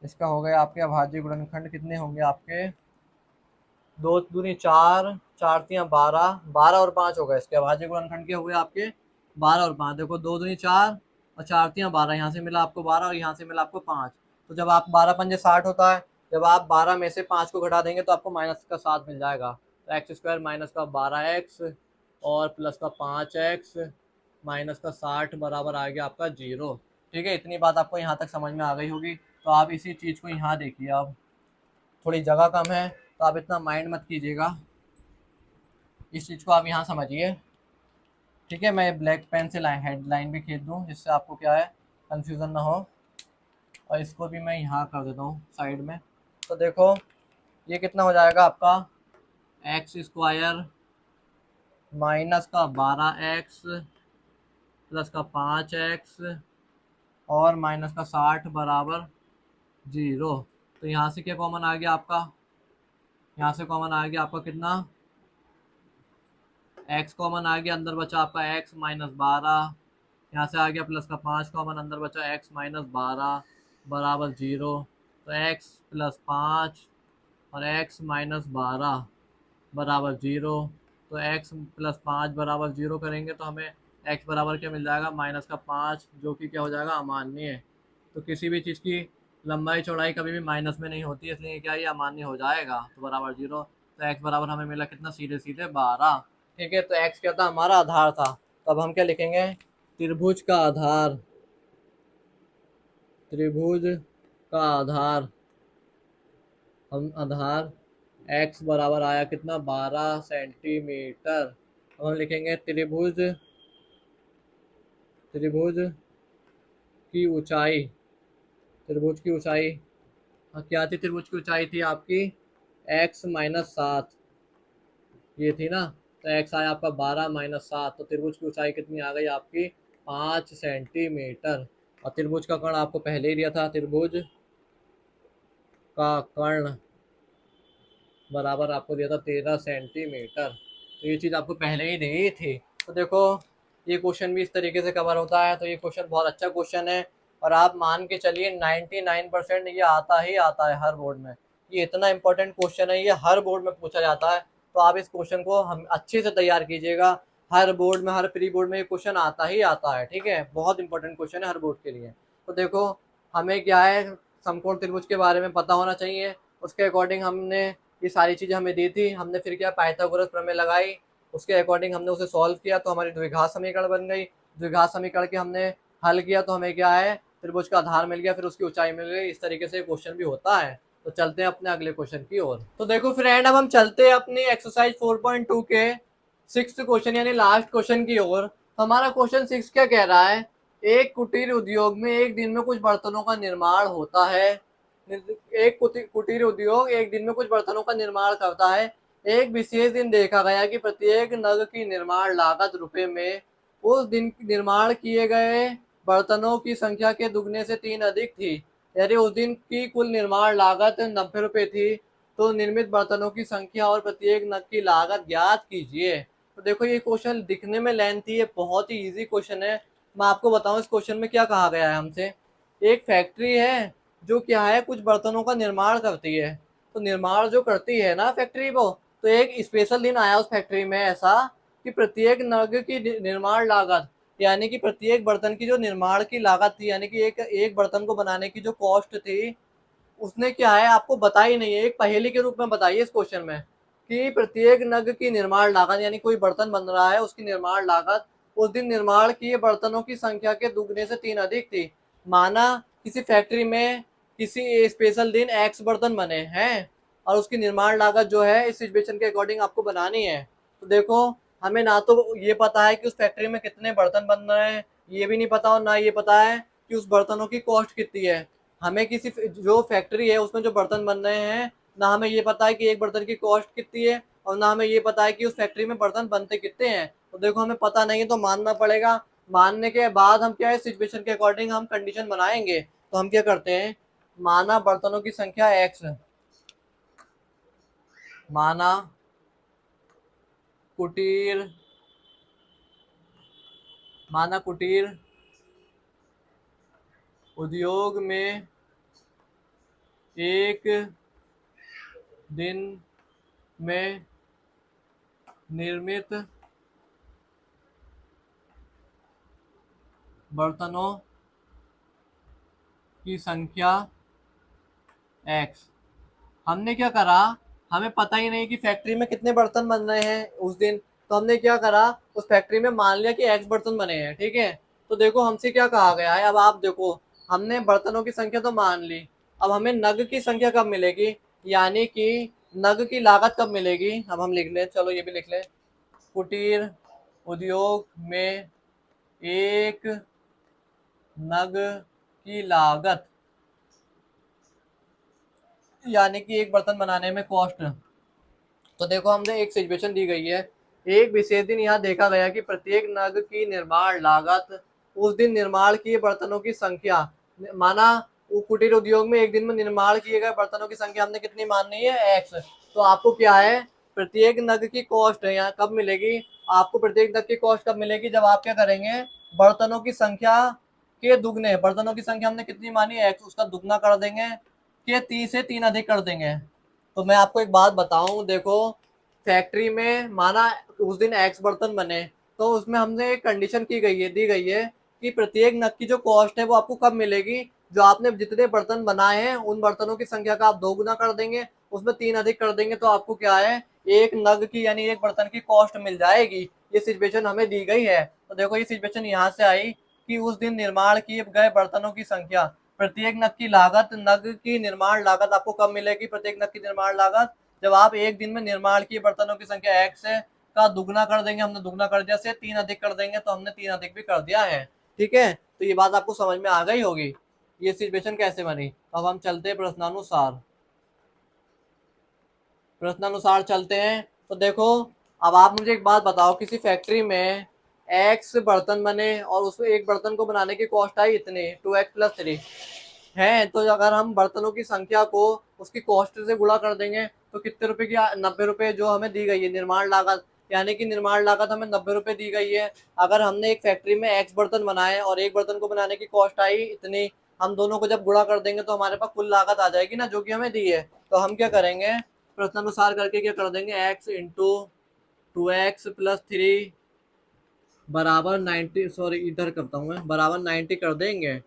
Speaker 1: इसका हो गया आपके अभाज्य गुणनखंड, कितने होंगे आपके, 2 दूनी 4, 4 तियाँ 12, 12 और 5 हो गए इसके अभाज्य गुणनखंड के, हो गए आपके 12 और 5। देखो 2 दूनी 4 और 4 तियाँ 12, यहाँ से मिला आपको 12 और यहाँ से मिला आपको 5। तो जब आप 12 पंजे 60 होता है, जब आप 12 में से 5 को घटा देंगे तो आपको माइनस का 7 मिल जाएगा। तो एक्स स्क्वायर माइनस का 12 एक्स और प्लस का 5 एक्स माइनस का 60 बराबर आ गया आपका 0। ठीक है, इतनी बात आपको यहाँ तक समझ में आ गई होगी। तो आप इसी चीज़ को यहाँ देखिए, अब थोड़ी जगह कम है तो आप इतना माइंड मत कीजिएगा, इस चीज़ को आप यहाँ समझिए। ठीक है, मैं ब्लैक पेन से हेडलाइन भी खींच दूँ जिससे आपको क्या है कंफ्यूजन ना हो, और इसको भी मैं यहाँ कर देता हूँ साइड में। तो देखो ये कितना हो जाएगा आपका, एक्स स्क्वायर माइनस का 12 एक्स प्लस का 5 एक्स और माइनस का 60 बराबर 0। तो यहाँ से क्या कॉमन आ गया आपका, यहाँ से कॉमन आ गया आपका कितना, एक्स कॉमन आ गया, अंदर बचा आपका एक्स -12, यहाँ से आ गया प्लस का 5 कॉमन, अंदर बचा एक्स -12 बराबर 0। तो एक्स प्लस 5 और एक्स -12 बराबर 0। तो x प्लस 5 बराबर 0 करेंगे तो हमें x बराबर क्या मिल जाएगा, माइनस का 5, जो कि क्या हो जाएगा, अमान्य है। तो किसी भी चीज़ की लंबाई चौड़ाई कभी भी माइनस में नहीं होती, इसलिए क्या ये अमान्य हो जाएगा, तो बराबर 0। तो x बराबर हमें मिला कितना, सीधे सीधे 12। ठीक है, तो x क्या था, हमारा आधार था। तो अब हम क्या लिखेंगे, त्रिभुज का आधार, त्रिभुज का आधार, हम आधार x बराबर आया कितना, 12 सेंटीमीटर। अब हम लिखेंगे त्रिभुज, त्रिभुज की ऊंचाई, त्रिभुज की ऊंचाई, हाँ, क्या थी, त्रिभुज की ऊंचाई थी आपकी x माइनस 7, ये थी ना। तो x आया आपका 12 माइनस 7, तो त्रिभुज की ऊंचाई कितनी आ गई आपकी, 5 सेंटीमीटर। और त्रिभुज का कर्ण आपको पहले ही दिया था, त्रिभुज का कर्ण बराबर आपको दिया था 13 सेंटीमीटर। तो ये चीज़ आपको पहले ही दी थी। तो देखो ये क्वेश्चन भी इस तरीके से कवर होता है। तो ये क्वेश्चन बहुत अच्छा क्वेश्चन है, और आप मान के चलिए 99% ये आता ही आता है हर बोर्ड में। ये इतना इंपॉर्टेंट क्वेश्चन है, ये हर बोर्ड में पूछा जाता है। तो आप इस क्वेश्चन को हम अच्छे से तैयार कीजिएगा। हर बोर्ड में, हर प्री बोर्ड में ये क्वेश्चन आता ही आता है। ठीक है, बहुत इंपॉर्टेंट क्वेश्चन है हर बोर्ड के लिए। तो देखो हमें क्या है, समकोण त्रिभुज के बारे में पता होना चाहिए। उसके अकॉर्डिंग हमने ये सारी चीज़ें हमें दी थी। हमने फिर क्या, पाइथागोरस प्रमेय लगाई, उसके अकॉर्डिंग हमने उसे सॉल्व किया, तो हमारी द्विघात समीकरण बन गई। द्विघात समीकरण के हमने हल किया, तो हमें क्या है, त्रिभुज का आधार मिल गया, फिर उसकी ऊंचाई मिल गई। इस तरीके से क्वेश्चन भी होता है। तो चलते हैं अपने अगले क्वेश्चन की ओर। तो देखो फ्रेंड, अब हम चलते हैं अपनी एक्सरसाइज 4.2 के 6th क्वेश्चन यानी लास्ट क्वेश्चन की ओर। तो हमारा क्वेश्चन 6 क्या कह रहा है, एक कुटीर उद्योग में एक दिन में कुछ बर्तनों का निर्माण होता है। एक कुटीर उद्योग एक दिन में कुछ बर्तनों का निर्माण करता है। एक विशेष दिन देखा गया कि प्रत्येक नग की निर्माण लागत रुपए में उस दिन निर्माण किए गए बर्तनों की संख्या के दुगने से 3 अधिक थी। यदि उस दिन की कुल निर्माण लागत 90 रुपए थी, तो निर्मित बर्तनों की संख्या और प्रत्येक नग की लागत ज्ञात कीजिए। तो देखो ये क्वेश्चन दिखने में लेंथी है, बहुत ही इजी क्वेश्चन है। मैं आपको बताऊं इस क्वेश्चन में क्या कहा गया है हमसे। एक फैक्ट्री है जो क्या है, कुछ बर्तनों का निर्माण करती है। तो निर्माण जो करती है ना फैक्ट्री वो, तो एक स्पेशल दिन आया उस फैक्ट्री में ऐसा कि प्रत्येक नग की निर्माण लागत, यानी कि प्रत्येक बर्तन की जो निर्माण की लागत थी, यानी कि एक एक बर्तन को बनाने की जो कॉस्ट थी, उसने क्या है आपको बताई नहीं है। एक पहेली के रूप में बताइए इस क्वेश्चन में कि प्रत्येक नग की निर्माण लागत, यानी कोई बर्तन बन रहा है उसकी निर्माण लागत उस दिन निर्माण किए बर्तनों की संख्या के दुगने से 3 अधिक थी। माना किसी फैक्ट्री में किसी स्पेशल दिन एक्स बर्तन बने हैं, और उसकी निर्माण लागत जो है इस सिचुएशन के अकॉर्डिंग आपको बनानी है। तो देखो हमें ना तो ये पता है कि उस फैक्ट्री में कितने बर्तन बन रहे हैं, ये भी नहीं पता, और ना ये पता है कि उस बर्तनों की कॉस्ट कितनी है। हमें किसी जो फैक्ट्री है उसमें जो बर्तन बन रहे हैं, ना हमें ये पता है कि एक बर्तन की कॉस्ट कितनी है, और ना हमें ये पता है कि उस फैक्ट्री में बर्तन बनते कितने हैं। तो देखो हमें पता नहीं है, तो मानना पड़ेगा। मानने के बाद हम क्या है, सिचुएशन के अकॉर्डिंग हम कंडीशन बनाएंगे। तो हम क्या करते हैं, माना बर्तनों की संख्या एक्स, माना कुटीर, माना कुटीर उद्योग में एक दिन में निर्मित बर्तनों की संख्या एक्स। हमने क्या करा, हमें पता ही नहीं कि फैक्ट्री में कितने बर्तन बन रहे हैं उस दिन। तो हमने क्या करा, उस फैक्ट्री में मान लिया कि एक्स बर्तन बने हैं। ठीक है, तो देखो हमसे क्या कहा गया है, अब आप देखो हमने बर्तनों की संख्या तो मान ली, अब हमें नग की संख्या कब मिलेगी, यानी कि नग की लागत कब मिलेगी। अब हम लिख लें, चलो ये भी लिख लें, कुटीर उद्योग में एक नग की लागत, यानी कि एक बर्तन बनाने में कॉस्ट। तो देखो हमने एक सिचुएशन दी गई है, एक विशेष दिन यहाँ देखा गया कि प्रत्येक नग की निर्माण लागत उस दिन निर्माण किए बर्तनों की संख्या, माना वो कुटीर उद्योग में एक दिन में निर्माण किए गए बर्तनों की संख्या हमने कितनी माननी है, एक्स। तो आपको क्या है, प्रत्येक नग की कॉस्ट है यहाँ कब मिलेगी, आपको प्रत्येक नग की कॉस्ट कब मिलेगी, जब आप क्या करेंगे, बर्तनों की संख्या के दुगने, बर्तनों की संख्या हमने कितनी मानी एक्स, उसका दुगना कर देंगे, के 30 से 3 अधिक कर देंगे। तो मैं आपको एक बात बताऊं, देखो फैक्ट्री में माना उस दिन एक्स बर्तन बने, तो उसमें हमने एक कंडीशन दी गई है कि प्रत्येक नग की जो कॉस्ट है वो आपको कब मिलेगी, जो आपने जितने बर्तन बनाए हैं उन बर्तनों की संख्या का आप 2 गुना कर देंगे, उसमें 3 अधिक कर देंगे, तो आपको क्या है, एक नग की यानी एक बर्तन की कॉस्ट मिल जाएगी। ये सिचुएशन हमें दी गई है। तो देखो ये सिचुएशन यहाँ से आई कि उस दिन निर्माण किए गए बर्तनों की संख्या, प्रत्येक नग की निर्माण लागत आपको कब मिलेगी, प्रत्येक नग की निर्माण लागत जब आप एक दिन में निर्माण किए बर्तनों की संख्या एक्स है का दुगना कर देंगे, हमने दुगना कर दिया, से 3 अधिक कर देंगे, तो हमने 3 अधिक भी कर दिया है। ठीक है, तो ये बात आपको समझ में आ गई होगी ये सिचुएशन कैसे बनी। अब हम चलते हैं प्रश्नानुसार चलते हैं। तो देखो, अब आप मुझे एक बात बताओ, किसी फैक्ट्री में एक्स बर्तन बने और उसमें एक बर्तन को बनाने की कॉस्ट आई इतनी 2x+3 है, तो अगर हम बर्तनों की संख्या को उसकी कॉस्ट से गुणा कर देंगे तो कितने रुपए की, 90 रुपए जो हमें दी गई है निर्माण लागत, यानी कि निर्माण लागत हमें 90 रुपए दी गई है। अगर हमने एक फैक्ट्री में एक्स बर्तन बनाए और एक बर्तन को बनाने की कॉस्ट आई इतनी, हम दोनों को जब गुणा कर देंगे तो हमारे पास कुल लागत आ जाएगी ना, जो कि हमें दी है। तो हम क्या करेंगे, प्रश्नानुसार करके क्या कर देंगे, एक्स इंटू 2x+3 बराबर 90, सॉरी इधर करता हूँ मैं, बराबर 90 कर देंगे।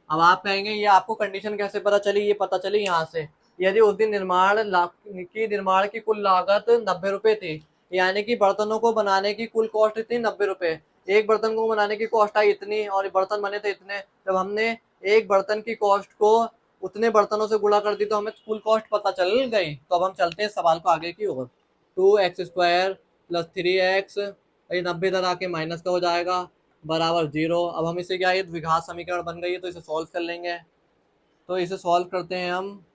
Speaker 1: अब आप कहेंगे ये आपको कंडीशन कैसे पता चली, ये पता चली यहाँ से, यदि उस दिन निर्माण की कुल लागत 90 रुपए थी, यानी कि बर्तनों को बनाने की कुल कॉस्ट इतनी 90 रुपए, एक बर्तन को बनाने की कॉस्ट आई इतनी और बर्तन बने थे इतने, जब हमने एक बर्तन की कॉस्ट को उतने बर्तनों से गुणा कर दी तो हमें कुल कॉस्ट पता चल गई। तो अब हम चलते हैं सवाल को आगे की ओर। 2x² + 3x, ये 90 इधर आके माइनस का हो जाएगा, बराबर 0। अब हम इसे क्या, ये द्विघात समीकरण बन गई है तो इसे सॉल्व कर लेंगे। तो इसे सॉल्व करते हैं हम,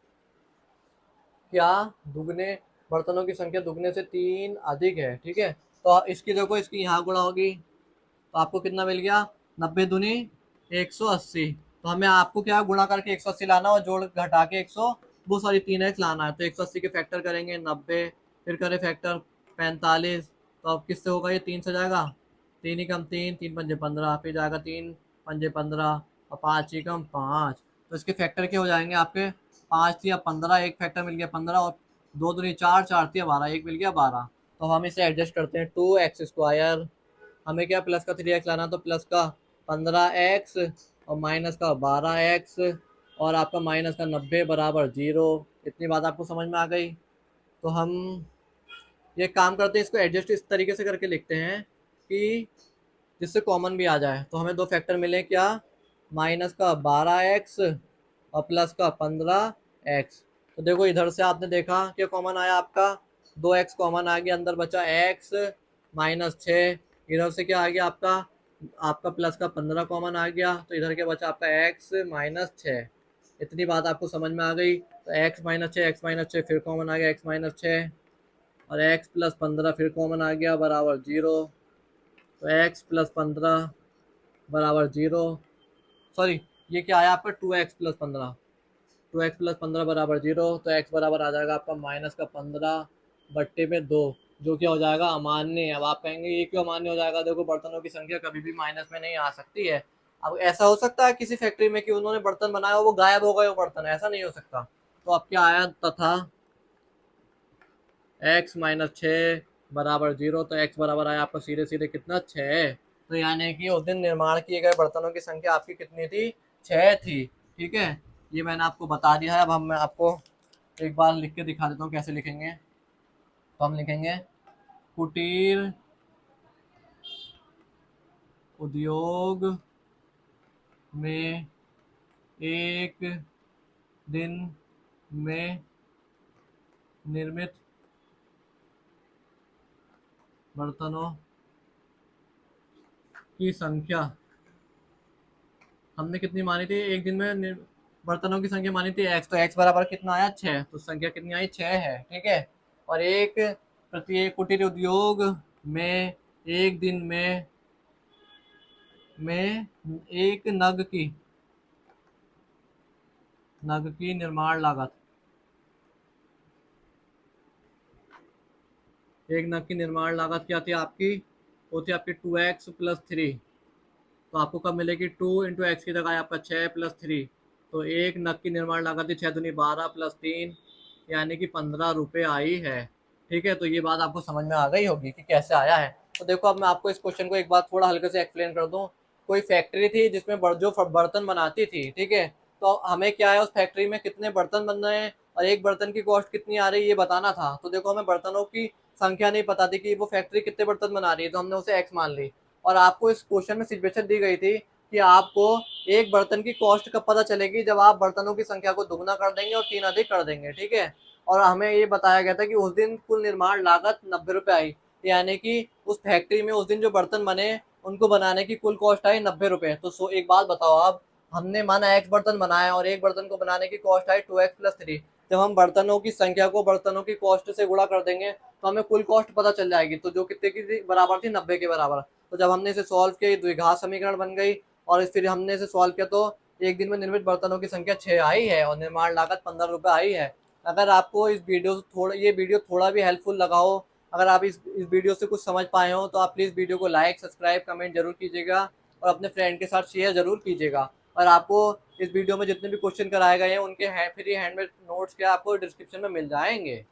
Speaker 1: क्या, दुगने बर्तनों की संख्या दुगने से 3 अधिक है, ठीक है, तो इसकी देखो, इसकी यहाँ गुणा होगी तो आपको कितना मिल गया, 90 दूनी 180। तो हमें आपको क्या गुणा करके 180 लाना और जोड़ घटा के 100 वो सॉरी 3x लाना है, तो 180 के फैक्टर करेंगे 90, फिर करें फैक्टर 45, तो अब किससे होगा, ये 3 से जाएगा, 3 ही कम 3, 3 पंजे 15, फिर जाएगा 3 पंजे 15 और 5 ही कम 5, तो इसके फैक्टर क्या हो जाएंगे आपके, 5 या 15, एक फैक्टर मिल गया 15 और 2 दूनी 4, 4 या 12, एक मिल गया 12। तो हम इसे एडजस्ट करते हैं, 2x², हमें क्या प्लस का 3x लाना, तो प्लस का 15x और माइनस का 12x और आपका माइनस का 90 बराबर 0। इतनी बात आपको समझ में आ गई। तो हम ये काम करते हैं, इसको एडजस्ट इस तरीके से करके लिखते हैं कि जिससे कॉमन भी आ जाए। तो हमें दो फैक्टर मिले, क्या, माइनस का 12x और प्लस का 15x। तो देखो इधर से आपने देखा कि कॉमन आया आपका, 2x कॉमन आ गया, अंदर बचा x -6, इधर से क्या आ गया आपका, आपका प्लस का 15 कॉमन आ गया, तो इधर क्या बचा आपका x -6। इतनी बात आपको समझ में आ गई। तो x -6 फिर कॉमन आ गया, x -6 और x+15 फिर कॉमन आ गया, बराबर 0। तो x+15 बराबर 0, सॉरी ये क्या आया आपका, 2x+15 बराबर 0। तो x बराबर आ जाएगा आपका -15/2, जो क्या हो जाएगा, अमान्य। अब आप कहेंगे ये क्यों अमान्य हो जाएगा, देखो बर्तनों की संख्या कभी भी माइनस में नहीं आ सकती है। अब ऐसा हो सकता है किसी फैक्ट्री में कि उन्होंने बर्तन बनाया वो गायब हो गए वो बर्तन, ऐसा नहीं हो सकता। तो अब क्या आया, तथा x -6 बराबर 0, तो x बराबर आया आपका सीधे सीधे कितना, 6। तो यानी कि उस दिन निर्माण किए गए बर्तनों की संख्या आपकी कितनी थी, 6 थी। ठीक है, ये मैंने आपको बता दिया है। अब मैं आपको एक बार लिख के दिखा देता हूँ कैसे लिखेंगे। तो हम लिखेंगे, कुटीर उद्योग में एक दिन में निर्मित बर्तनों की संख्या हमने कितनी मानी थी, एक दिन में बर्तनों की संख्या मानी थी x, तो x बराबर कितना आया, 6, तो संख्या कितनी आई, 6 है। ठीक है, और एक प्रत्येक कुटीर उद्योग में एक दिन में एक नग की निर्माण लागत, एक नग की निर्माण लागत क्या थी आपकी, वो थी आपकी 2x+3। तो आपको कब मिलेगी, 2 × x की जगह आपका 6+3, तो एक नग की निर्माण लागत थी 6 दूनी 12 + 3, यानी कि 15 रुपये आई है। ठीक है, तो ये बात आपको समझ में आ गई होगी कि कैसे आया है। तो देखो अब मैं आपको इस क्वेश्चन को एक बार थोड़ा हल्के से एक्सप्लेन कर दूं। कोई फैक्ट्री थी जिसमें जो बर्तन बनाती थी, ठीक है, तो हमें क्या है, उस फैक्ट्री में कितने बर्तन बन रहे हैं और एक बर्तन की कॉस्ट कितनी आ रही है ये बताना था। तो देखो हमें बर्तनों की संख्या नहीं पता थी कि वो फैक्ट्री कितने बर्तन बना रही है, तो हमने उसे एक्स मान ली। और आपको इस क्वेश्चन में सिचुएशन दी गई थी कि आपको एक बर्तन की कॉस्ट कब पता चलेगी, जब आप बर्तनों की संख्या को दुगना कर देंगे और 3 अधिक कर देंगे, ठीक है। और हमें ये बताया गया था कि उस दिन कुल निर्माण लागत 90 रुपये आई, यानी कि उस फैक्ट्री में उस दिन जो बर्तन बने उनको बनाने की कुल कॉस्ट आई 90 रुपये। तो एक बात बताओ आप, हमने माना एक्स बर्तन बनाए और एक बर्तन को बनाने की कॉस्ट आई 2x+3। जब हम बर्तनों की संख्या को बर्तनों की कॉस्ट से गुणा कर देंगे तो हमें कुल कॉस्ट पता चल जाएगी, तो जो कितने की बराबर थी, 90 के बराबर। तो जब हमने इसे सॉल्व किया, द्विघात समीकरण बन गई। और फिर हमने इसे सॉल्व किया तो एक दिन में निर्मित बर्तनों की संख्या 6 आई है और निर्माण लागत 15 रुपये आई है। अगर आपको इस ये वीडियो थोड़ा भी हेल्पफुल लगा हो, अगर आप इस वीडियो से कुछ समझ पाए हो, तो आप प्लीज़ वीडियो को लाइक, सब्सक्राइब, कमेंट जरूर कीजिएगा और अपने फ्रेंड के साथ शेयर जरूर कीजिएगा। और आपको इस वीडियो में जितने भी क्वेश्चन कराए गए हैं उनके फ्री हैंडमेड नोट्स के आपको डिस्क्रिप्शन में मिल जाएंगे।